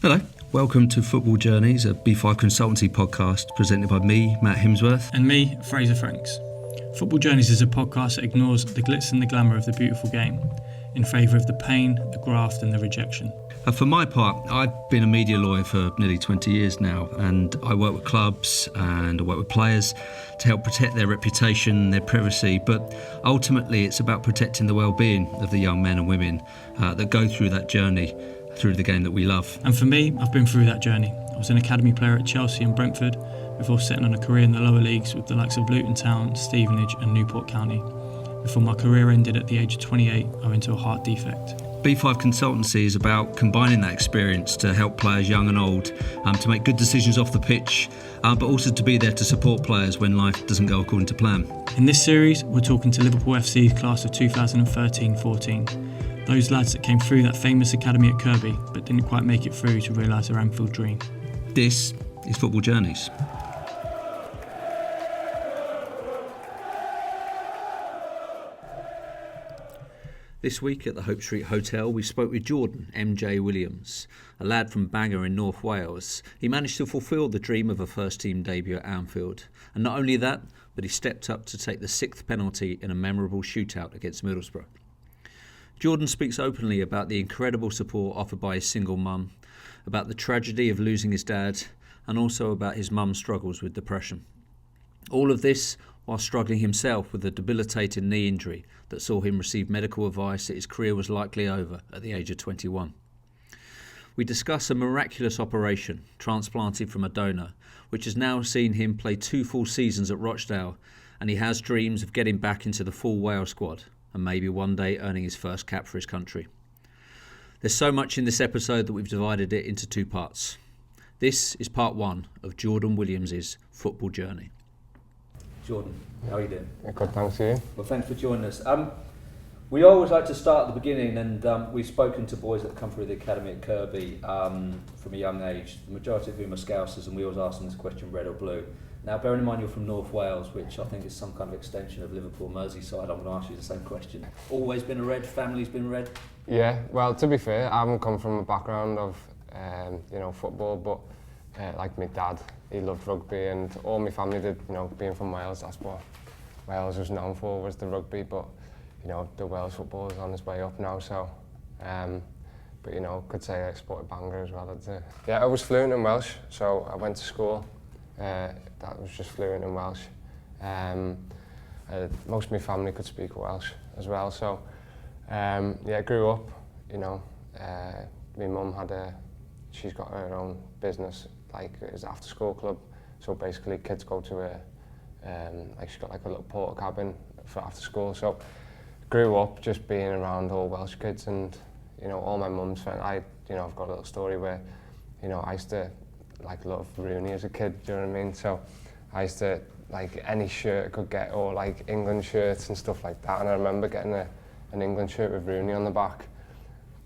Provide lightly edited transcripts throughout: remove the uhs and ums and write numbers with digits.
Hello, welcome to Football Journeys, a B5 Consultancy podcast presented by me, Matt Himsworth. And me, Fraser Franks. Football Journeys is a podcast that ignores the glitz and the glamour of the beautiful game in favour of the pain, the graft and the rejection. For my part, I've been a media lawyer for nearly 20 years now, and I work with clubs and I work with players to help protect their reputation, their privacy, but ultimately it's about protecting the well-being of the young men and women that go through that journey through the game that we love. And for me, I've been through that journey. I was an academy player at Chelsea and Brentford before setting on a career in the lower leagues with the likes of Luton Town, Stevenage and Newport County, before my career ended at the age of 28 owing to a heart defect. B5 Consultancy is about combining that experience to help players young and old to make good decisions off the pitch, but also to be there to support players when life doesn't go according to plan. In this series, we're talking to Liverpool FC's class of 2013-14. Those lads that came through that famous academy at Kirkby but didn't quite make it through to realise their Anfield dream. This is Football Journeys. This week at the Hope Street Hotel, we spoke with Jordan MJ Williams, a lad from Bangor in North Wales. He managed to fulfil the dream of a first-team debut at Anfield. And not only that, but he stepped up to take the sixth penalty in a memorable shootout against Middlesbrough. Jordan speaks openly about the incredible support offered by his single mum, about the tragedy of losing his dad, and also about his mum's struggles with depression. All of this while struggling himself with a debilitating knee injury that saw him receive medical advice that his career was likely over at the age of 21. We discuss a miraculous operation transplanted from a donor, which has now seen him play 2 full seasons at Rochdale, and he has dreams of getting back into the full Wales squad and maybe one day earning his first cap for his country. There's so much in this episode that we've divided it into 2 parts. This is part 1 of Jordan Williams' football journey. Jordan, how are you doing? Good, thanks you. Well, thanks for joining us. We always like to start at the beginning, and we've spoken to boys that come through the academy at Kirkby from a young age, the majority of whom are Scousers, and we always ask them this question, red or blue. Now, bearing in mind you're from North Wales, which I think is some kind of extension of Liverpool, Merseyside, I'm going to ask you the same question. Always been a red? Family's been red? Yeah, well, to be fair, I haven't come from a background of football, but like my dad, he loved rugby, and all my family did. Being from Wales, that's what Wales was known for, was the rugby. But the Welsh football is on its way up now, so. But could say I supported Bangor as well. I was fluent in Welsh, so I went to school. That was just fluent in Welsh. Most of my family could speak Welsh as well, so I grew up. My mum she's got her own business, like it's an after school club. So basically, kids go to she's got like a little porter cabin for after school. So grew up just being around all Welsh kids, and all my mum's friends. I've got a little story where I used to love Rooney as a kid. Do you know what I mean? So I used to any shirt I could get, or England shirts and stuff like that. And I remember getting an England shirt with Rooney on the back,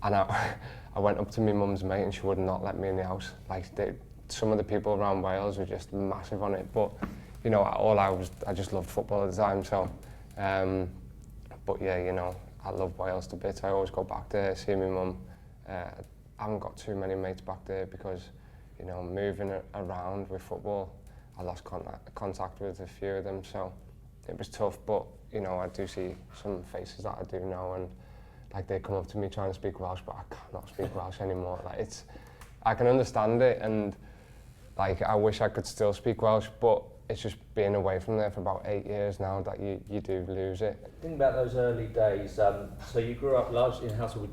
and I went up to my mum's mate and she would not let me in the house. Some of the people around Wales were just massive on it, but I just loved football at the time. So, I love Wales to bits. I always go back there, see my mum. I haven't got too many mates back there because moving around with football, I lost contact with a few of them, so it was tough. But I do see some faces that I do know, and they come up to me trying to speak Welsh, but I cannot speak Welsh anymore. I can understand it, and I wish I could still speak Welsh, but it's just being away from there for about 8 years now that you do lose it. Think about those early days. So you grew up largely in a household.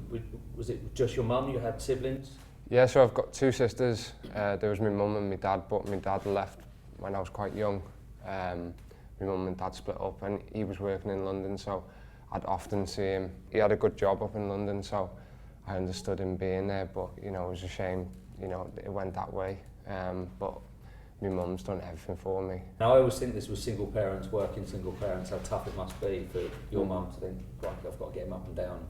Was it just your mum? You had siblings? Yeah, so I've got 2 sisters. There was my mum and my dad, but my dad left when I was quite young. My mum and dad split up, and he was working in London, so I'd often see him. He had a good job up in London, so I understood him being there, but it was a shame, it went that way. But my mum's done everything for me. Now, I always think this was single parents, working single parents, how tough it must be for your mum to think, right, I've got to get him up and down,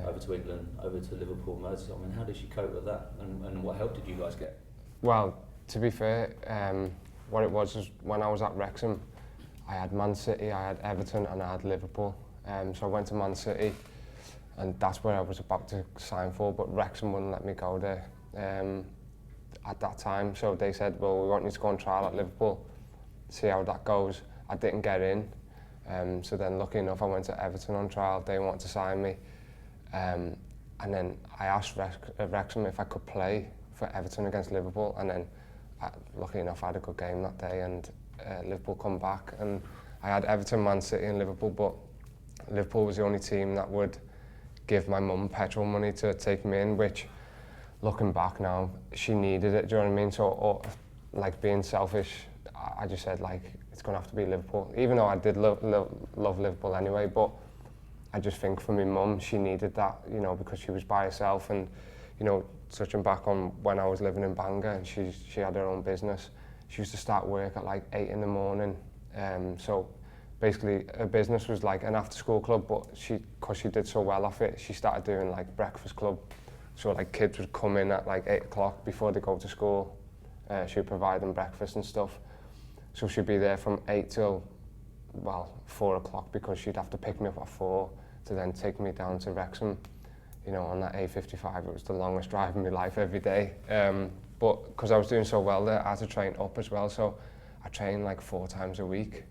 over to England, over to Liverpool, Merseyside. I mean, how did she cope with that, and what help did you guys get? Well, to be fair, what it was is when I was at Wrexham, I had Man City, I had Everton, and I had Liverpool. So I went to Man City, and that's where I was about to sign for, but Wrexham wouldn't let me go there. at that time. So they said, well, we want you to go on trial at Liverpool, see how that goes. I didn't get in. So then lucky enough I went to Everton on trial, they wanted to sign me. And then I asked Wrexham if I could play for Everton against Liverpool, and then lucky enough I had a good game that day, and Liverpool come back, and I had Everton, Man City and Liverpool, but Liverpool was the only team that would give my mum petrol money to take me in, which looking back now, she needed it, do you know what I mean? So like being selfish, I just said like, it's going to have to be Liverpool, even though I did love Liverpool anyway, but I just think for my mum, she needed that, you know, because she was by herself, and, you know, touching back on when I was living in Bangor and she had her own business, she used to start work at like 8 in the morning. So basically her business was like an after school club, but because she did so well off it, she started doing like breakfast club. So like kids would come in at like 8 o'clock before they go to school. She would provide them breakfast and stuff. So she'd be there from 8 till, well, 4 o'clock, because she'd have to pick me up at 4 to then take me down to Wrexham. You know, on that A55, it was the longest drive in my life every day. But because I was doing so well there, I had to train up as well. So I trained like 4 times a week,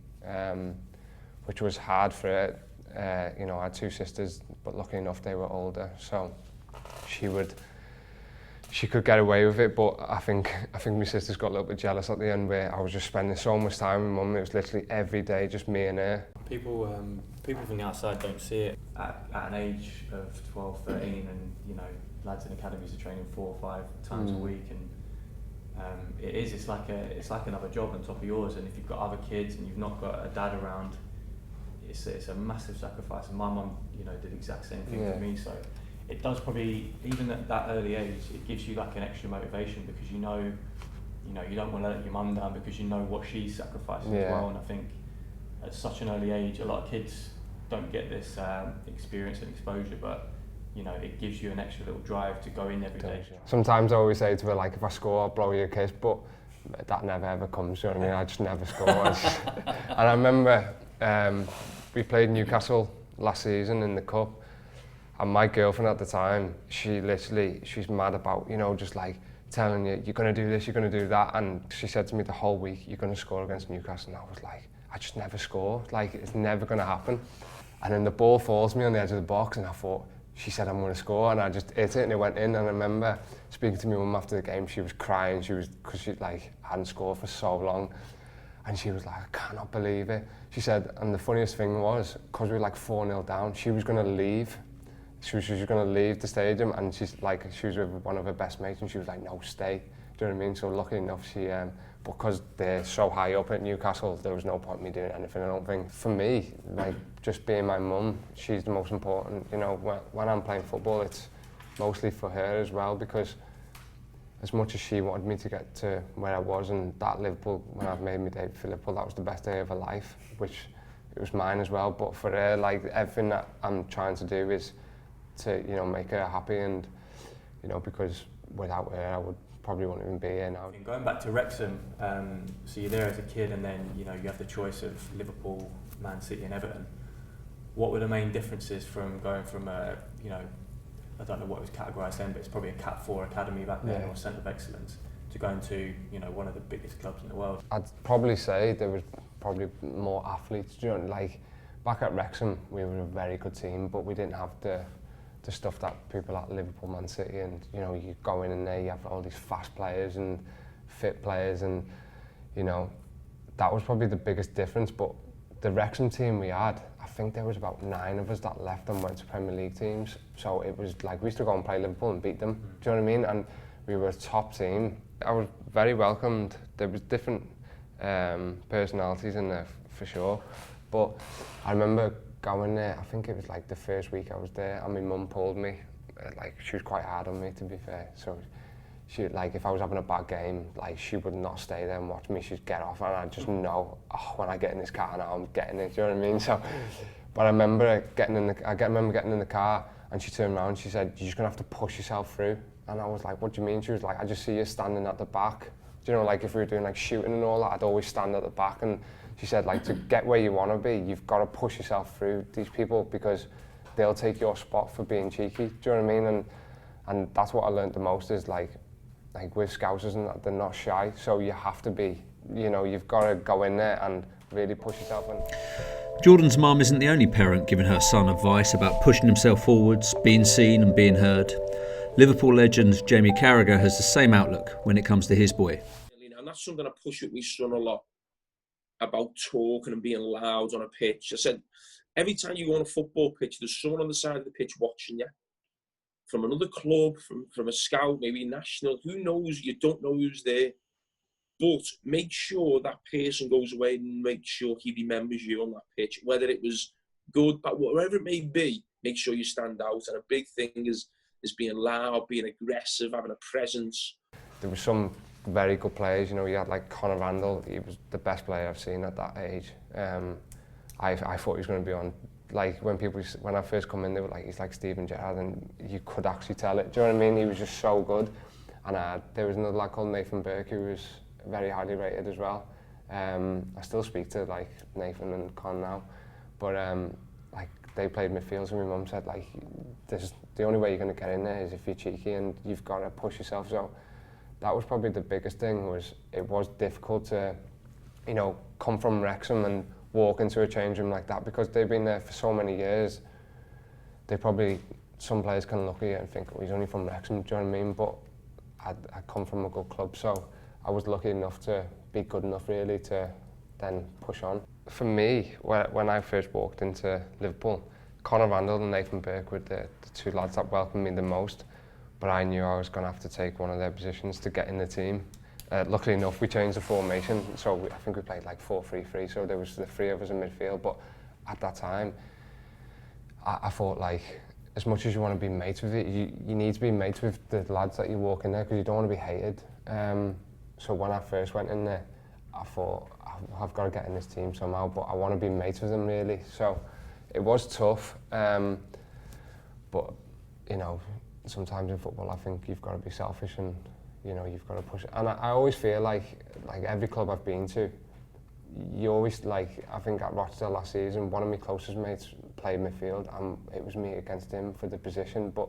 which was hard for her. You know, I had 2 sisters, but lucky enough they were older. So she could get away with it, but I think my sisters got a little bit jealous at the end, where I was just spending so much time with mum. It was literally every day, just me and her. People from the outside don't see it at an age of 12, 13, and you know, lads in academies are training 4 or 5 times a week, and it's like another job on top of yours. And if you've got other kids and you've not got a dad around, it's a massive sacrifice. And my mum, you know, did the exact same thing for me. So it does probably, even at that early age, it gives you like an extra motivation, because you know you don't want to let your mum down, because you know what she's sacrificing as well. And I think at such an early age, a lot of kids don't get this experience and exposure, but you know, it gives you an extra little drive to go in every day. Sometimes I always say to her, like, if I score, I'll blow you a kiss, but that never ever comes, you know what I mean? I just never score. And I remember we played Newcastle last season in the Cup, and my girlfriend at the time, she's mad about, you know, just like telling you, you're going to do this, you're going to do that. And she said to me the whole week, you're going to score against Newcastle. And I was like, I just never score. Like, it's never going to happen. And then the ball falls to me on the edge of the box, and I thought, she said I'm going to score, and I just hit it and it went in. And I remember speaking to my mum after the game, she was crying, because she like hadn't scored for so long. And she was like, I cannot believe it. She said, and the funniest thing was, because we were like 4-0 down, she was going to leave. She was going to leave the stadium, and she was with one of her best mates, and she was like, no, stay. Do you know what I mean? So lucky enough, she, because they're so high up at Newcastle, there was no point in me doing anything, I don't think. For me, like, just being my mum, she's the most important. You know, when I'm playing football, it's mostly for her as well, because as much as she wanted me to get to where I was, and that Liverpool, when I made my debut for Liverpool, that was the best day of her life, which it was mine as well. But for her, like, everything that I'm trying to do is to, you know, make her happy, and, you know, because without her, I probably wouldn't even be here now. Going back to Wrexham, so you're there as a kid, and then, you know, you have the choice of Liverpool, Man City and Everton. What were the main differences from going from a, you know, I don't know what it was categorised then, but it's probably a Cat 4 academy back then, or Centre of Excellence, to going to, you know, one of the biggest clubs in the world? I'd probably say there was probably more athletes. You know, like, back at Wrexham, we were a very good team, but we didn't have the stuff that people at Liverpool, Man City, and, you know, you go in and there you have all these fast players and fit players, and, you know, that was probably the biggest difference. But the Wrexham team we had, I think there was about 9 of us that left and went to Premier League teams. So it was like, we used to go and play Liverpool and beat them. Do you know what I mean? And we were a top team. I was very welcomed. There was different personalities in there for sure. But I remember going there, I think it was like the first week I was there, and my mum pulled me. Like, she was quite hard on me, to be fair. So she, like, if I was having a bad game, like, she would not stay there and watch me. She'd get off, and I just know, oh, when I get in this car now, I'm getting it. Do you know what I mean? So, but I remember getting in the car, and she turned around and she said, "You're just gonna have to push yourself through." And I was like, "What do you mean?" She was like, "I just see you standing at the back." Do you know, like, if we were doing like shooting and all that, I'd always stand at the back. And she said, like, to get where you want to be, you've got to push yourself through these people, because they'll take your spot for being cheeky. Do you know what I mean? And that's what I learned the most, is like, like with Scousers and that, they're not shy, so you have to be, you know, you've got to go in there and really push yourself in. Jordan's mum isn't the only parent giving her son advice about pushing himself forwards, being seen and being heard. Liverpool legend Jamie Carragher has the same outlook when it comes to his boy. And that's something I push with my son a lot, about talking and being loud on a pitch. I said, every time you go on a football pitch, there's someone on the side of the pitch watching you. From another club, from a scout, maybe national, who knows? You don't know who's there. But make sure that person goes away and make sure he remembers you on that pitch, whether it was good, but whatever it may be, make sure you stand out. And a big thing is being loud, being aggressive, having a presence. There were some very good players, you know, you had like Conor Randall, he was the best player I've seen at that age. I thought he was going to be on, like when I first come in, they were like, he's like Steven Gerrard, and you could actually tell it, do you know what I mean? He was just so good. And there was another lad called Nathan Burke who was very highly rated as well. I still speak to like Nathan and Con now, but like they played midfield, and my mum said like, the only way you're going to get in there is if you're cheeky and you've got to push yourself. So that was probably the biggest thing, was it was difficult to, you know, come from Wrexham and walk into a change room like that, because they've been there for so many years. They probably, some players can look at you and think, oh, he's only from Wrexham, do you know what I mean? But I come from a good club, so I was lucky enough to be good enough really to then push on. For me, when I first walked into Liverpool, Conor Randall and Nathan Burke were the two lads that welcomed me the most, but I knew I was going to have to take one of their positions to get in the team. Luckily enough, we changed the formation, so I think we played like 4-3-3, so there was the three of us in midfield, but at that time, I thought like, as much as you want to be mates with it, you need to be mates with the lads that you walk in there, because you don't want to be hated. So when I first went in there, I thought, I've got to get in this team somehow, but I want to be mates with them really. So it was tough, but you know, sometimes in football I think you've got to be selfish and you know, you've got to push it. And I always feel like every club I've been to, you always, like, I think at Rochdale last season, one of my closest mates played midfield and it was me against him for the position, but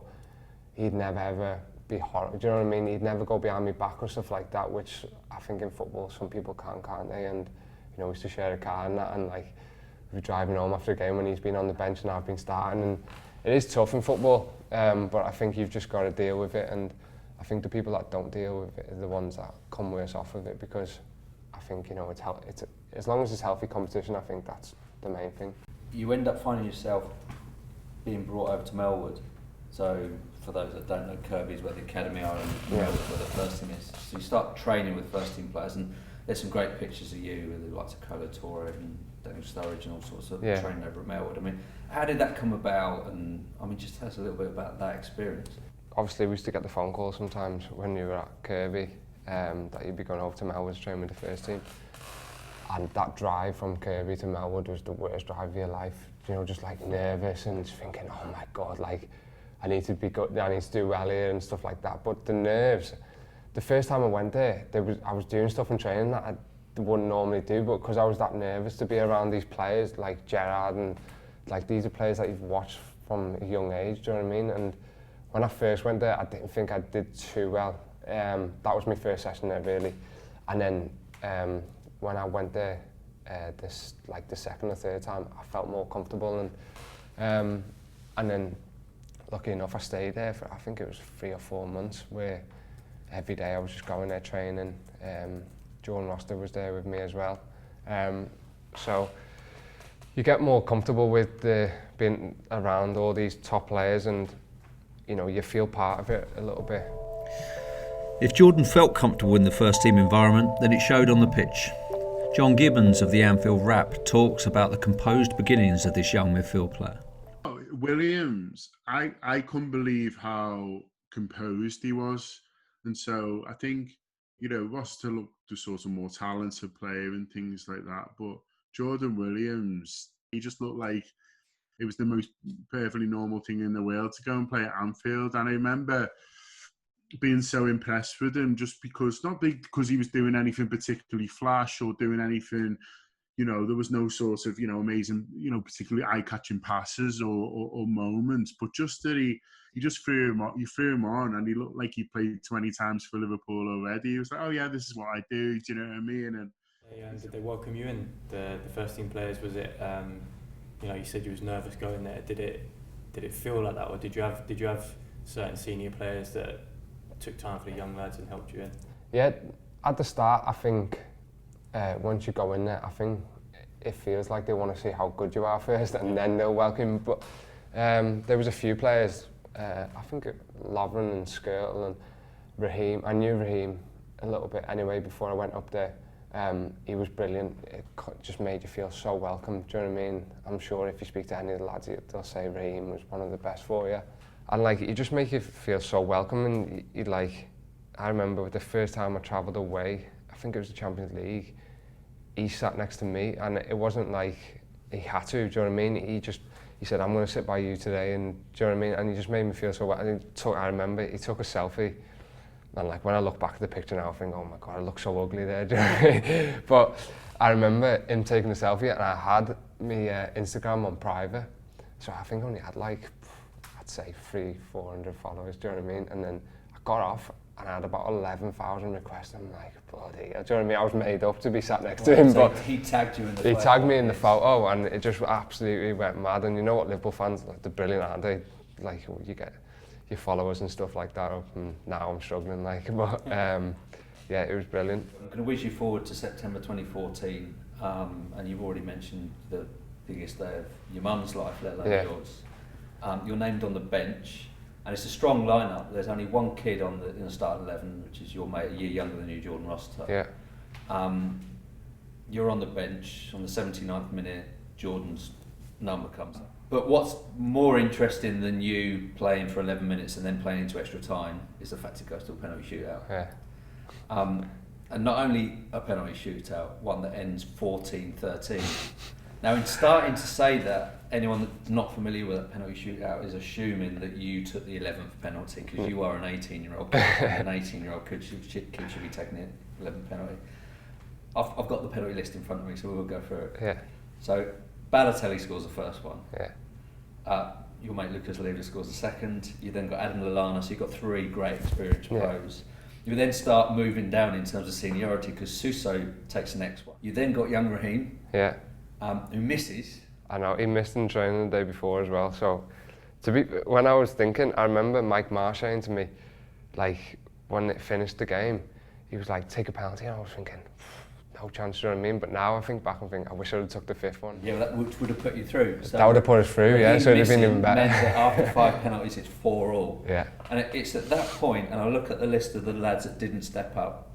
he'd never ever be horrible, do you know what I mean? He'd never go behind my back or stuff like that, which I think in football some people can't they? And you know, we used to share a car and that, and like we'd be driving home after a game when he's been on the bench and I've been starting, and it is tough in football, but I think you've just got to deal with it, and I think the people that don't deal with it are the ones that come worse off of it, because I think, you know, it's as long as it's healthy competition, I think that's the main thing. You end up finding yourself being brought over to Melwood. So for those that don't know, Kirby's where the academy are and Melwood where the first team is. So you start training with first team players, and there's some great pictures of you with the likes of Colo Torre and Daniel Sturridge and all sorts of training over at Melwood. I mean, how did that come about? And I mean, just tell us a little bit about that experience. Obviously, we used to get the phone call sometimes when you were at Kirby that you'd be going over to Melwood to train with the first team. And that drive from Kirby to Melwood was the worst drive of your life. You know, just like nervous and just thinking, oh my God, like I need to be good, I need to do well here and stuff like that. But the nerves, the first time I went there, I was doing stuff in training that I wouldn't normally do, but because I was that nervous to be around these players like Gerrard, and like these are players that you've watched from a young age, do you know what I mean? And when I first went there, I didn't think I did too well. That was my first session there really. And then when I went there, the second or third time, I felt more comfortable, and then lucky enough I stayed there for, I think it was 3 or 4 months, where every day I was just going there training. Jordan Roster was there with me as well. So you get more comfortable with being around all these top players, and you know, you feel part of it a little bit. If Jordan felt comfortable in the first team environment, then it showed on the pitch. John Gibbons of the Anfield Rap talks about the composed beginnings of this young midfield player. Williams, I couldn't believe how composed he was. And so I think, you know, Roster looked the sort of more talented player and things like that. But Jordan Williams, he just looked like it was the most perfectly normal thing in the world to go and play at Anfield. And I remember being so impressed with him, just because, not because he was doing anything particularly flash or doing anything, You know, there was no sort of, you know, amazing, you know, particularly eye-catching passes or moments, but just that he just threw him on, and he looked like he played 20 times for Liverpool already. He was like, oh yeah, this is what I do. Do you know what I mean? And did they welcome you in, the first team players? Was it, you know, you said you was nervous going there. Did it feel like that, or did you have certain senior players that took time for the young lads and helped you in? Yeah, at the start, I think once you go in there, I think it feels like they want to see how good you are first, and then they'll welcome you. But there was a few players, I think Lovren and Skirtle and Raheem. I knew Raheem a little bit anyway before I went up there. He was brilliant. It just made you feel so welcome. Do you know what I mean? I'm sure if you speak to any of the lads, they'll say Raheem was one of the best for you. And like, he just make you feel so welcome. And you like, I remember the first time I travelled away, I think it was the Champions League, he sat next to me, and it wasn't like he had to, do you know what I mean? He said, I'm going to sit by you today, and do you know what I mean? And he just made me feel so well. And I remember he took a selfie, and like when I look back at the picture now, I think, oh my God, I look so ugly there, do you know what I mean? But I remember him taking a selfie, and I had my Instagram on private, so I think I only had like, I'd say 300-400 followers, do you know what I mean? And then I got off, and I had about 11,000 requests. I'm like, bloody hell, do you know what I mean? I was made up to be sat next to him, so but he tagged you in the he tagged me in the photo, and it just absolutely went mad. And you know what, Liverpool fans, like, they're brilliant, aren't they? Like, you get your followers and stuff like that up, and now I'm struggling, like, but yeah, it was brilliant. I'm going to wish you forward to September 2014, and you've already mentioned the biggest day of your mum's life, let alone yours. You're named on the bench. And it's a strong lineup. There's only one kid in the starting 11, which is your mate, a year younger than you, Jordan Rossiter. Yeah. You're on the bench on the 79th minute. Jordan's number comes up. But what's more interesting than you playing for 11 minutes and then playing into extra time is the fact it goes to a penalty shootout. Yeah. And not only a penalty shootout, one that ends 14-13. Now, in starting to say that, anyone that's not familiar with that penalty shootout is assuming that you took the 11th penalty because you are an 18-year-old. An 18-year-old kid should be taking the 11th penalty. I've got the penalty list in front of me, so we'll go through it. Yeah. So, Balotelli scores the first one. Yeah. Your mate Lucas Leiva scores the second. You then got Adam Lallana, so you've got three great experienced pros. You then start moving down in terms of seniority because Suso takes the next one. You then got young Raheem. Yeah. Who misses. I know, he missed in training the day before as well. So, when I was thinking, I remember Mike Marsh saying to me, like, when it finished the game, he was like, take a penalty. And I was thinking, no chance, you know what I mean? But now I think back and think, I wish I would have took the fifth one. Yeah, well, that would have put you through. So that would have put us through, yeah, so it would have been even better. Meant that after 5 penalties, it's 4-4. Yeah. And it's at that point, and I look at the list of the lads that didn't step up,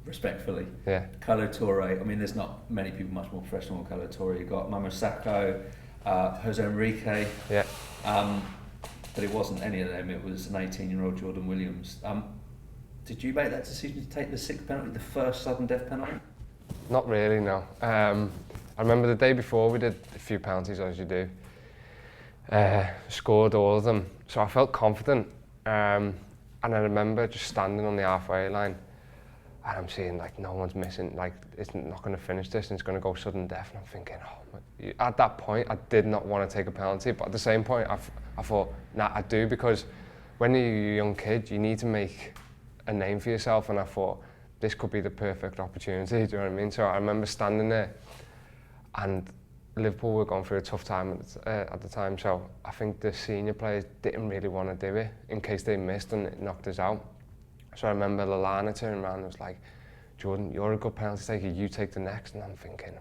respectfully. Yeah. Carlo Torre, I mean, there's not many people much more professional than Carlo Torre. You've got Mamo Sacco, Jose Enrique. Yeah. But it wasn't any of them, it was an 18-year-old Jordan Williams. Did you make that decision to take the 6th penalty, the first sudden death penalty? Not really, no. I remember the day before we did a few penalties, as you do. Scored all of them, so I felt confident. And I remember just standing on the halfway line, and I'm seeing like no one's missing, like it's not going to finish this and it's going to go sudden death, and I'm thinking, oh my. At that point I did not want to take a penalty, but at the same point I thought, nah, I do, because when you're a young kid you need to make a name for yourself, and I thought this could be the perfect opportunity, do you know what I mean? So I remember standing there, and Liverpool were going through a tough time at the time, so I think the senior players didn't really want to do it in case they missed and it knocked us out. So I remember Lallana turned around and was like, Jordan, you're a good penalty taker, you take the next. And I'm thinking,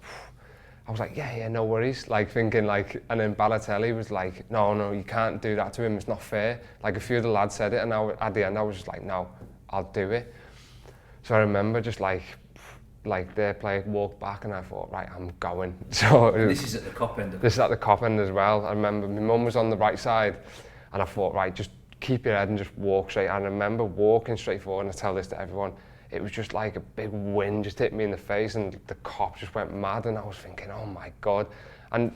I was like, yeah, no worries. Like thinking like, and then Balotelli was like, no, you can't do that to him, it's not fair. Like a few of the lads said it, and at the end I was just like, no, I'll do it. So I remember just like their player walked back, and I thought, right, I'm going. So this is at the cop end. This is at the cop end as well. I remember my mum was on the right side, and I thought, right, just keep your head and just walk straight. And I remember walking straight forward, and I tell this to everyone, it was just like a big wind just hit me in the face, and the cop just went mad, and I was thinking, oh my God. And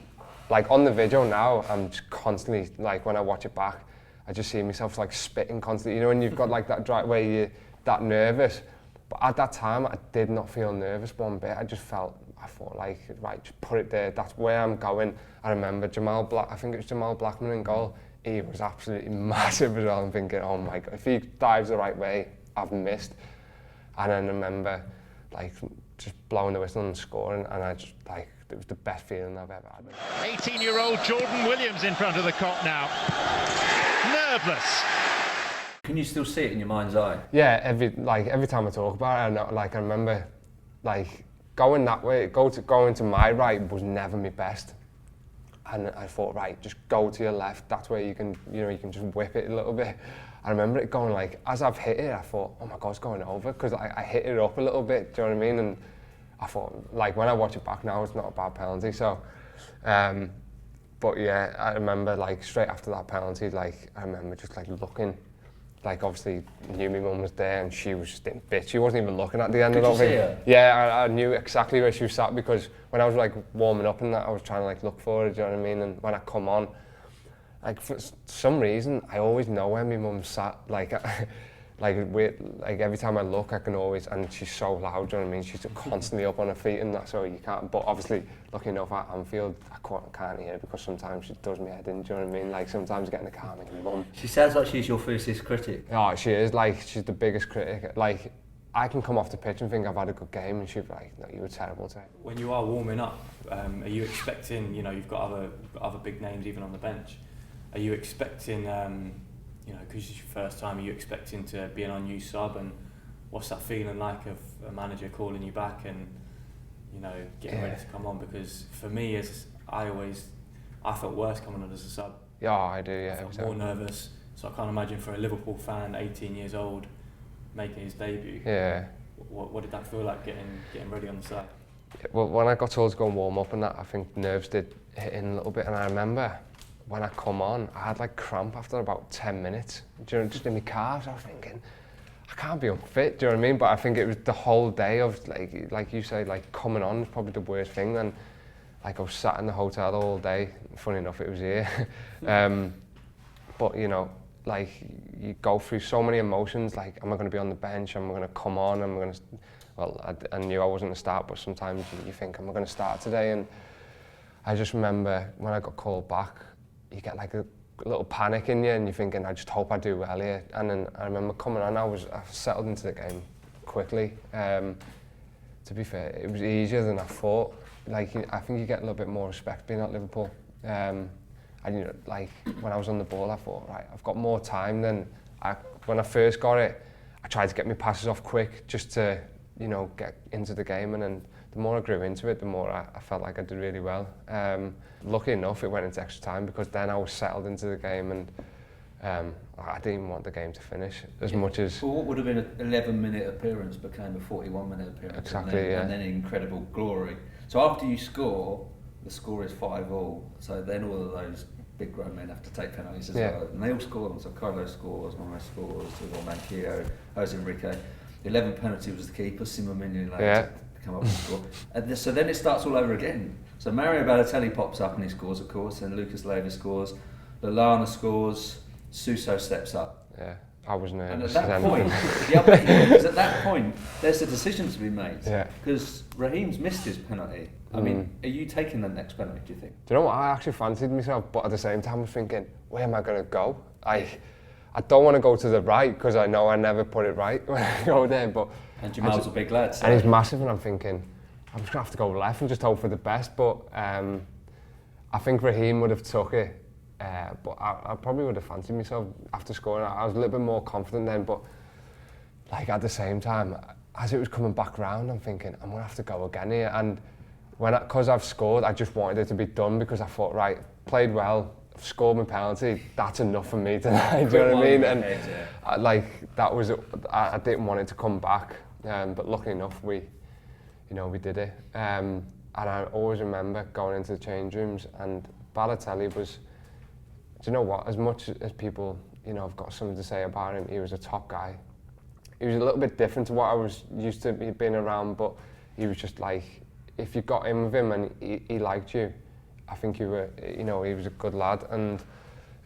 like on the video now, I'm just constantly, like when I watch it back, I just see myself like spitting constantly. You know, when you've got like that drive where you're that nervous. But at that time, I did not feel nervous one bit. I just felt, I thought, like, right, just put it there. That's where I'm going. I remember I think it was Jamal Blackman in goal. He was absolutely massive as well. I'm thinking, oh my God, if he dives the right way, I've missed. And then I remember, like, just blowing the whistle and scoring, and I just, like, it was the best feeling I've ever had. 18-year-old Jordan Williams in front of the cop now. Nerveless. Can you still see it in your mind's eye? Yeah, every time I talk about it, I remember, like, going that way, going to my right was never my best. And I thought, right, just go to your left. That's where you can just whip it a little bit. I remember it going, like, as I've hit it, I thought, oh my God, it's going over, because I hit it up a little bit, do you know what I mean? And I thought, like, when I watch it back now, it's not a bad penalty. So, but yeah, I remember, like, straight after that penalty, like, I remember just, like, looking, like, obviously knew my mum was there, and she was just in bits. She wasn't even looking at the end. Could you see her? Yeah, I knew exactly where she was sat, because when I was, like, warming up and that, I was trying to, like, look for her, do you know what I mean? And when I come on, like, for some reason, I always know where my mum sat. Like, like every time I look, I can always, and she's so loud, do you know what I mean? She's constantly up on her feet and that, so you can't, but obviously, lucky enough at Anfield, I can't hear, because sometimes she does me head in, do you know what I mean? Like, sometimes I get in the car and my mum. She sounds like she's your fiercest critic. Oh, she is, like, she's the biggest critic. Like, I can come off the pitch and think I've had a good game, and she'll be like, no, you were terrible today. When you are warming up, are you expecting, you've got other big names even on the bench, are you expecting, because it's your first time, are you expecting to be an unused sub, and what's that feeling like of a manager calling you back and, getting ready to come on? Because for me, I felt worse coming on as a sub. Yeah, I do, yeah. I felt more nervous, so I can't imagine for a Liverpool fan, 18 years old, making his debut. Yeah. What did that feel like getting ready on the side? Well, when I got told to go and warm up and that, I think nerves did hit in a little bit, and I remember when I come on, I had like cramp after about 10 minutes, just in my calves. I was thinking, I can't be unfit, do you know what I mean? But I think it was the whole day of, like you say, like coming on is probably the worst thing. And like I was sat in the hotel all day, funny enough it was here. But like you go through so many emotions, like am I going to be on the bench, am I going to come on, I knew I wasn't going to start, but sometimes you think, am I going to start today? And I just remember when I got called back, you get like a little panic in you, and you're thinking, I just hope I do well here. And then I remember coming on, I settled into the game quickly. To be fair, it was easier than I thought. Like, I think you get a little bit more respect being at Liverpool. And like when I was on the ball, I thought, right, I've got more time than when I first got it. I tried to get my passes off quick just to, get into the game, and then the more I grew into it, the more I felt like I did really well. Lucky enough, it went into extra time, because then I was settled into the game, and I didn't even want the game to finish as much as... Well, what would have been an 11-minute appearance became a 41-minute appearance. Exactly, and then incredible glory. So after you score, the score is 5-5. So then all of those big grown men have to take penalties as well. And they all score them. So Carlos scores, Morris scores, Manquillo, Jose Enrique. The 11th penalty was the keeper, Simon Mignolet, to come up with the score. And so then it starts all over again. So Mario Balotelli pops up and he scores, of course, and Lucas Leiva scores, Lallana scores, Suso steps up. Yeah, I was nervous. And at that point, because at that point, there's a decision to be made. Yeah. Because Raheem's missed his penalty. I mean, are you taking the next penalty, do you think? Do you know what? I actually fancied myself, but at the same time, I was thinking, where am I going to go? I don't want to go to the right, because I know I never put it right when I go there. But and Jamal's a big lad. So. And he's massive, and I'm thinking, I'm just going to have to go left and just hope for the best. But I think Raheem would have took it. But I probably would have fancied myself after scoring. I was a little bit more confident then, but like at the same time, as it was coming back round, I'm thinking, I'm going to have to go again here. And because I've scored, I just wanted it to be done, because I thought, right, played well, scored my penalty, that's enough for me tonight, do you know what I mean? And I didn't want it to come back, but luckily enough, we did it. And I always remember going into the change rooms, and Balotelli was, do you know what, as much as people, have got something to say about him, he was a top guy. He was a little bit different to what I was used to being around, but he was just like, if you got in with him and he liked you, I think you were, he was a good lad. And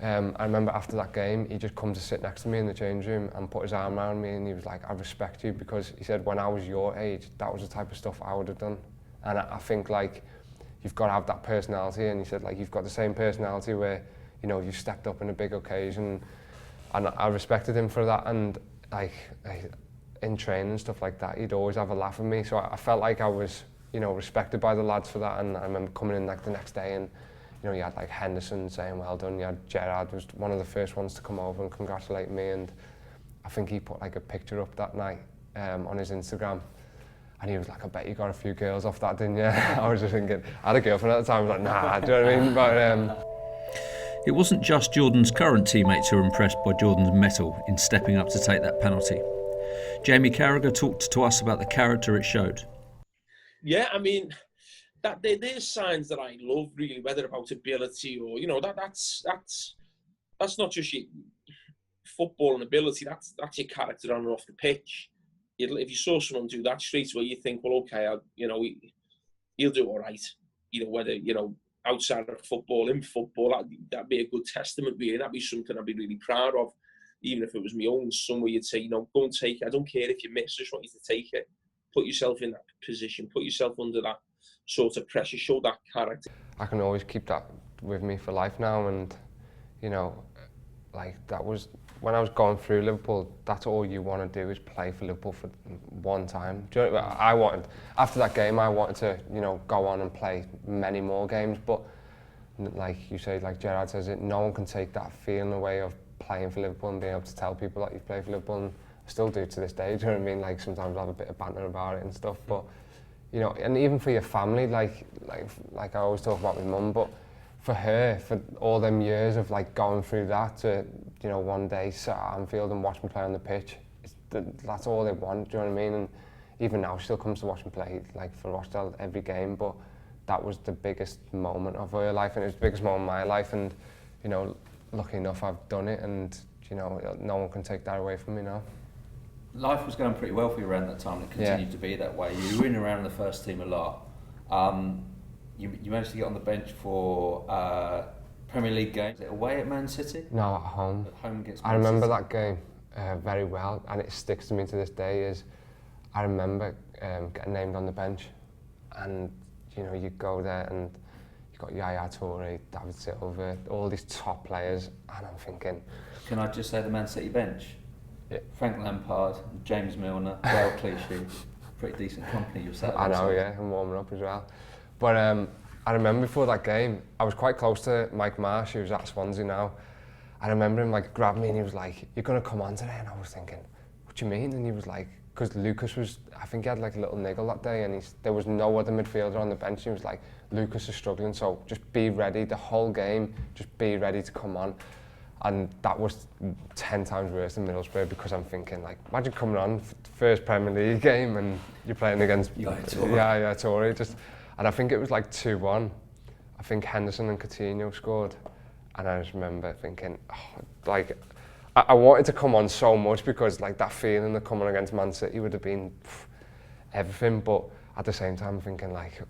I remember after that game, he just come to sit next to me in the change room and put his arm around me, and he was like, I respect you, because he said when I was your age, that was the type of stuff I would have done. And I think like you've got to have that personality, and he said like you've got the same personality where, you know, you stepped up in a big occasion, and I respected him for that. And like in training and stuff like that, he'd always have a laugh with me, so I felt like I was, you know, respected by the lads for that. And I remember coming in like the next day, and you know, you had like Henderson saying well done, you had Gerrard was one of the first ones to come over and congratulate me, and I think he put like a picture up that night on his Instagram, and he was like, I bet you got a few girls off that, didn't you? I was just thinking, I had a girlfriend at the time, I was like, nah, do you know what I mean? But It wasn't just Jordan's current teammates who were impressed by Jordan's mettle in stepping up to take that penalty. Jamie Carragher talked to us about the character it showed. Yeah, I mean, that there's signs that I love really, whether about ability or, you know, that's not just your football and ability, that's your character on and off the pitch. If you saw someone do that straight away, you think, well, okay, you know, he'll do all right. You know, whether, you know, outside of football, in football, that'd be a good testament, really. That'd be something I'd be really proud of. Even if it was my own son, where you'd say, you know, go and take it. I don't care if you miss, I just want you to take it. Put yourself in that position, put yourself under that sort of pressure, show that character. I can always keep that with me for life now, and you know, like that was when I was going through Liverpool, that's all you want to do is play for Liverpool for one time. Do you know, I wanted, after that game, I wanted to, you know, go on and play many more games, but like you say, like Gerrard says it, no one can take that feeling away of playing for Liverpool and being able to tell people that you've played for Liverpool, and I still do to this day, do you know what I mean? Like sometimes I have a bit of banter about it and stuff, but you know, and even for your family, like I always talk about my mum, but for her, for all them years of like going through that to, you know, one day sit at Anfield and watch me play on the pitch, that's all they want, do you know what I mean? And even now, she still comes to watch me play, like for Rochdale every game, but that was the biggest moment of her life, and it was the biggest moment of my life, and you know, lucky enough I've done it, and you know, no one can take that away from me now. Life was going pretty well for you around that time, and it continued to be that way. You were in and around the first team a lot. You managed to get on the bench for Premier League games. Was it away at Man City? No, at home. At home against Man I remember City. that game very well, and it sticks to me to this day. Is I remember getting named on the bench, and you know, you go there and you've got Yaya Toure, David Silva, all these top players, and I'm thinking, can I just say the Man City bench? Yeah. Frank Lampard, James Milner, Dale Clichy, pretty decent company you're sat I know, outside. yeah, I'm warming up as well. But I remember before that game, I was quite close to Mike Marsh, who's at Swansea now. I remember him like grabbed me and he was like, "You're going to come on today?" And I was thinking, "What do you mean?" And he was like, because Lucas was, I think he had like a little niggle that day, and there was no other midfielder on the bench. He was like, "Lucas is struggling, so just be ready the whole game, just be ready to come on." And that was 10 times worse than Middlesbrough, because I'm thinking, like, imagine coming on first Premier League game and you're playing against Toure. Just, and I think it was like 2-1. I think Henderson and Coutinho scored, and I just remember thinking, oh, like, I wanted to come on so much, because like that feeling of coming against Man City would have been everything. But at the same time, thinking like,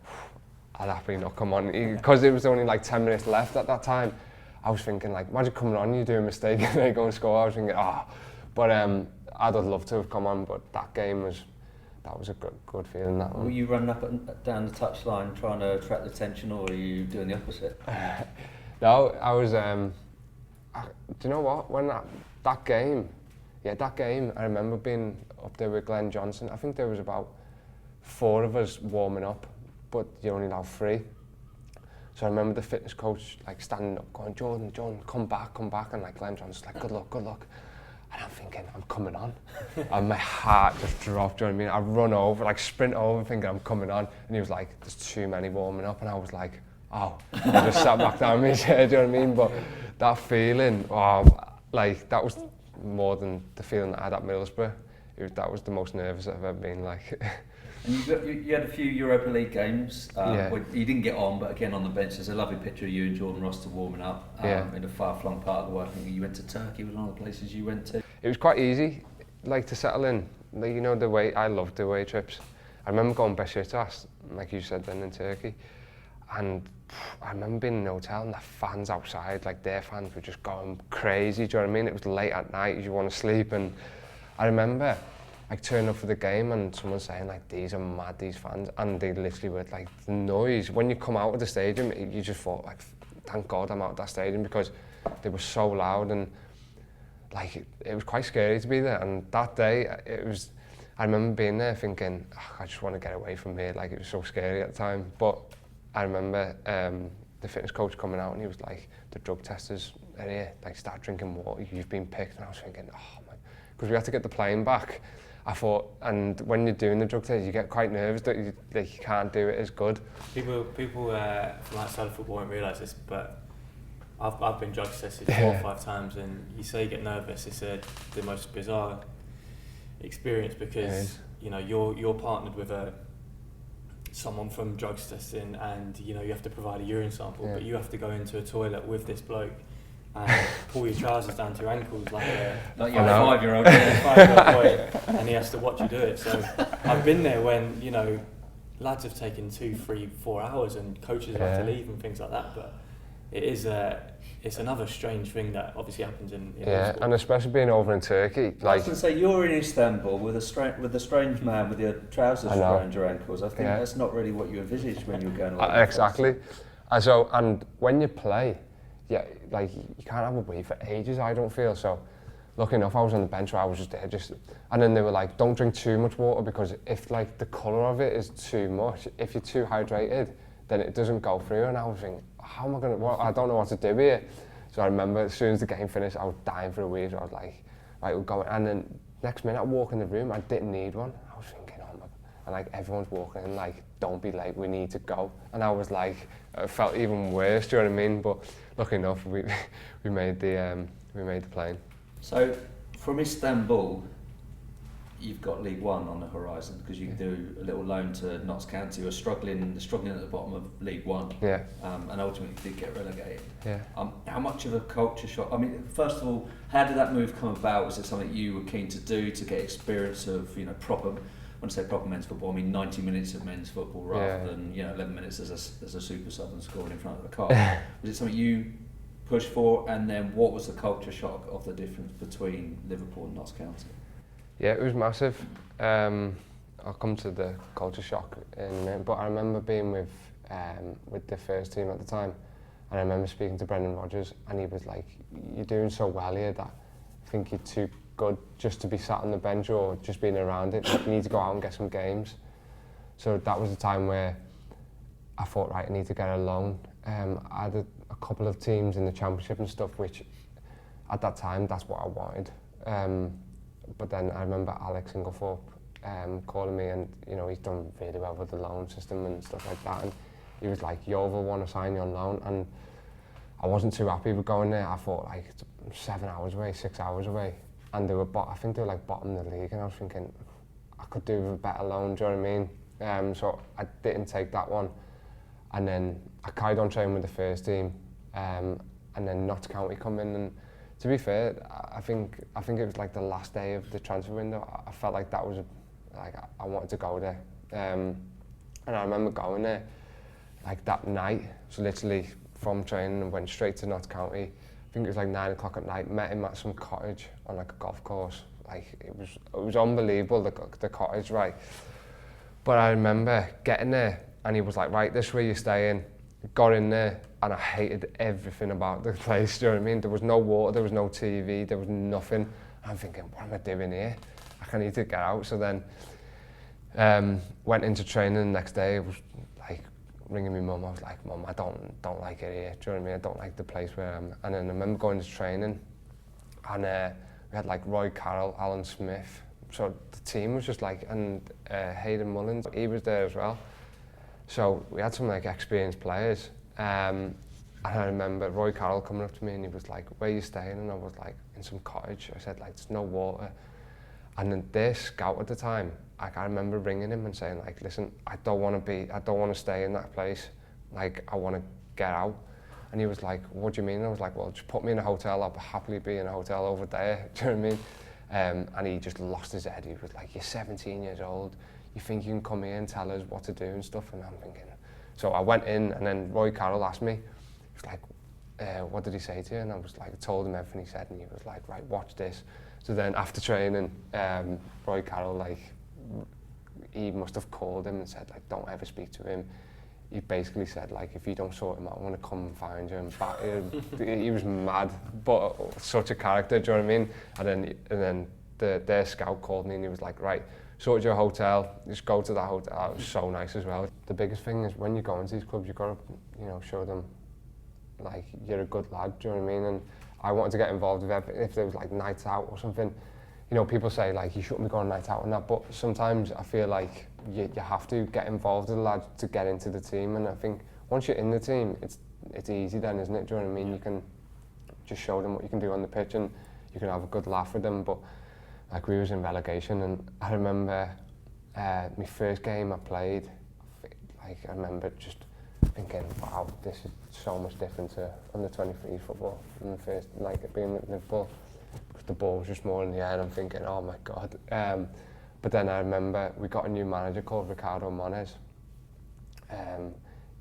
I'd happily not come on, because it was only like 10 minutes left at that time. I was thinking, like, imagine coming on, you do a mistake and they go and score. I was thinking, but I'd have loved to have come on, but that game was a good feeling, that one. Were you running up and down the touchline trying to attract the attention, or were you doing the opposite? No, I was, do you know what, when that game, I remember being up there with Glenn Johnson. I think there was about 4 of us warming up, but you only allowed 3. So I remember the fitness coach like standing up going, Jordan, come back, and like Glenn Johnson's like, good luck. And I'm thinking, I'm coming on. And my heart just dropped, do you know what I mean? I run over, like sprint over, thinking I'm coming on. And he was like, there's too many warming up. And I was like, oh. I just sat back down in my chair, do you know what I mean? But that feeling, like that was more than the feeling that I had at Middlesbrough. That was the most nervous I've ever been, like. And you had a few Europa League games where you didn't get on, but again on the bench there's a lovely picture of you and Jordan Roster warming up in a far-flung part of the world. I think you went to Turkey, was one of the places you went to. It was quite easy, like, to settle in. Like, you know, I loved the away trips. I remember going Beşiktaş, like you said then, in Turkey, and I remember being in a hotel and the fans outside, like their fans were just going crazy, do you know what I mean? It was late at night, you want to sleep, and I remember like turn up for the game and someone saying like, these are mad, these fans, and they literally were like, the noise, when you come out of the stadium, you just thought like, thank God I'm out of that stadium, because they were so loud, and like it was quite scary to be there. And that day, I remember being there thinking, oh, I just want to get away from here, like it was so scary at the time. But I remember the fitness coach coming out and he was like, the drug testers are here, like start drinking water, you've been picked. And I was thinking, oh my, because we had to get the plane back. I thought, and when you're doing the drug test, you get quite nervous that you can't do it as good. People from outside of football won't realise this, but I've been drug tested 4 or 5 times, and you say you get nervous. It's the most bizarre experience, because you know you're partnered with someone from drugs testing, and you know you have to provide a urine sample, but you have to go into a toilet with this bloke and pull your trousers down to your ankles like a 5-year-old. 5-year-old boy, and he has to watch you do it. So I've been there when, you know, lads have taken 2, 3, 4 hours and coaches have to leave and things like that, but it is it's another strange thing that obviously happens in sport. And especially being over in Turkey. I was going to say, you're in Istanbul with a strange man with your trousers around your ankles. I think that's not really what you envisaged when you were going away. Exactly. And when you play, like you can't have a wee for ages, I don't feel. So lucky enough, I was on the bench where I was just there, and then they were like, don't drink too much water, because if like the colour of it is too much, if you're too hydrated, then it doesn't go through. And I was thinking, how am I going to, I don't know what to do here. So I remember as soon as the game finished, I was dying for a wee, so I was like, right, we're going. And then next minute I walk in the room, I didn't need one. I was thinking, oh my, and like everyone's walking in like, don't be late, we need to go. And I was like, it felt even worse, do you know what I mean? But lucky enough, we made the plane. So from Istanbul, you've got League One on the horizon, because you do a little loan to Notts County, who are struggling at the bottom of League One, and ultimately did get relegated. How much of a culture shock? I mean, first of all, how did that move come about? Was it something you were keen to do to get experience of, you know, proper? When I say proper men's football, I mean 90 minutes of men's football rather than 11 minutes as a super sub and scoring in front of the car. Was it something you pushed for? And then what was the culture shock of the difference between Liverpool and Notts County? Yeah, it was massive. I'll come to the culture shock in a minute, but I remember being with the first team at the time, and I remember speaking to Brendan Rodgers, and he was like, you're doing so well here that I think you're too good just to be sat on the bench or just being around it. Like, you need to go out and get some games. So that was the time where I thought, right, I need to get a loan. I had a couple of teams in the Championship and stuff, which at that time, that's what I wanted. But then I remember Alex Inglethorpe calling me, and you know, he's done really well with the loan system and stuff like that, and he was like, Yeovil want to sign you on loan, and I wasn't too happy with going there. I thought like, it's 7 hours away, 6 hours away, and they were I think they were like bottom of the league, and I was thinking I could do with a better loan, do you know what I mean? So I didn't take that one, and then I carried on training with the first team, and then Notts County come in, and to be fair, I think it was like the last day of the transfer window. I felt like that was like I wanted to go there, and I remember going there like that night. So literally from training and went straight to Notts County. I think it was like 9 o'clock at night. Met him at some cottage on like a golf course. Like it was unbelievable, the cottage, right? But I remember getting there, and he was like, right, this is where you're staying. Got in there, and I hated everything about the place, do you know what I mean? There was no water, there was no TV, there was nothing. I'm thinking, what am I doing here? I need to get out. So then went into training the next day. I was like ringing my mum. I was like, Mum, I don't like it here, do you know what I mean? I don't like the place where I'm. And then I remember going to training, and we had like Roy Carroll, Alan Smith. So the team was just like, and Hayden Mullins, he was there as well. So we had some like experienced players, and I remember Roy Carroll coming up to me, and he was like, where are you staying? And I was like, in some cottage. I said, like, there's no water. And then their scout at the time, like, I remember ringing him and saying, like, listen, I don't want to stay in that place. Like, I want to get out. And he was like, what do you mean? And I was like, well, just put me in a hotel. I'll happily be in a hotel over there. Do you know what I mean? And he just lost his head. He was like, you're 17 years old. You think you can come here and tell us what to do and stuff? And I'm thinking. So I went in, and then Roy Carroll asked me, he was like, what did he say to you? And I was like, I told him everything he said, and he was like, right, watch this. So then after training, Roy Carroll, like, he must have called him and said, like, don't ever speak to him. He basically said, like, if you don't sort him out, I'm going to come and find you and batter him. He was mad, but such a character, do you know what I mean? And then their scout called me and he was like, right, sort your hotel, just go to that hotel. It was so nice as well. The biggest thing is when you go into these clubs, you've got to, you know, show them, like, you're a good lad, do you know what I mean? And I wanted to get involved with everything. If there was, like, nights out or something, you know, people say, like, you shouldn't be going night out and that, but sometimes I feel like you have to get involved with the lads to get into the team, and I think once you're in the team, it's easy then, isn't it? Do you know what I mean? You can just show them what you can do on the pitch and you can have a good laugh with them, but like we was in relegation and I remember my first game I played, like I remember just thinking, wow, this is so much different to under 23 football in the first, like being at Liverpool. Because the ball was just more in the air and I'm thinking, oh my God. But then I remember we got a new manager called Ricardo Moniz.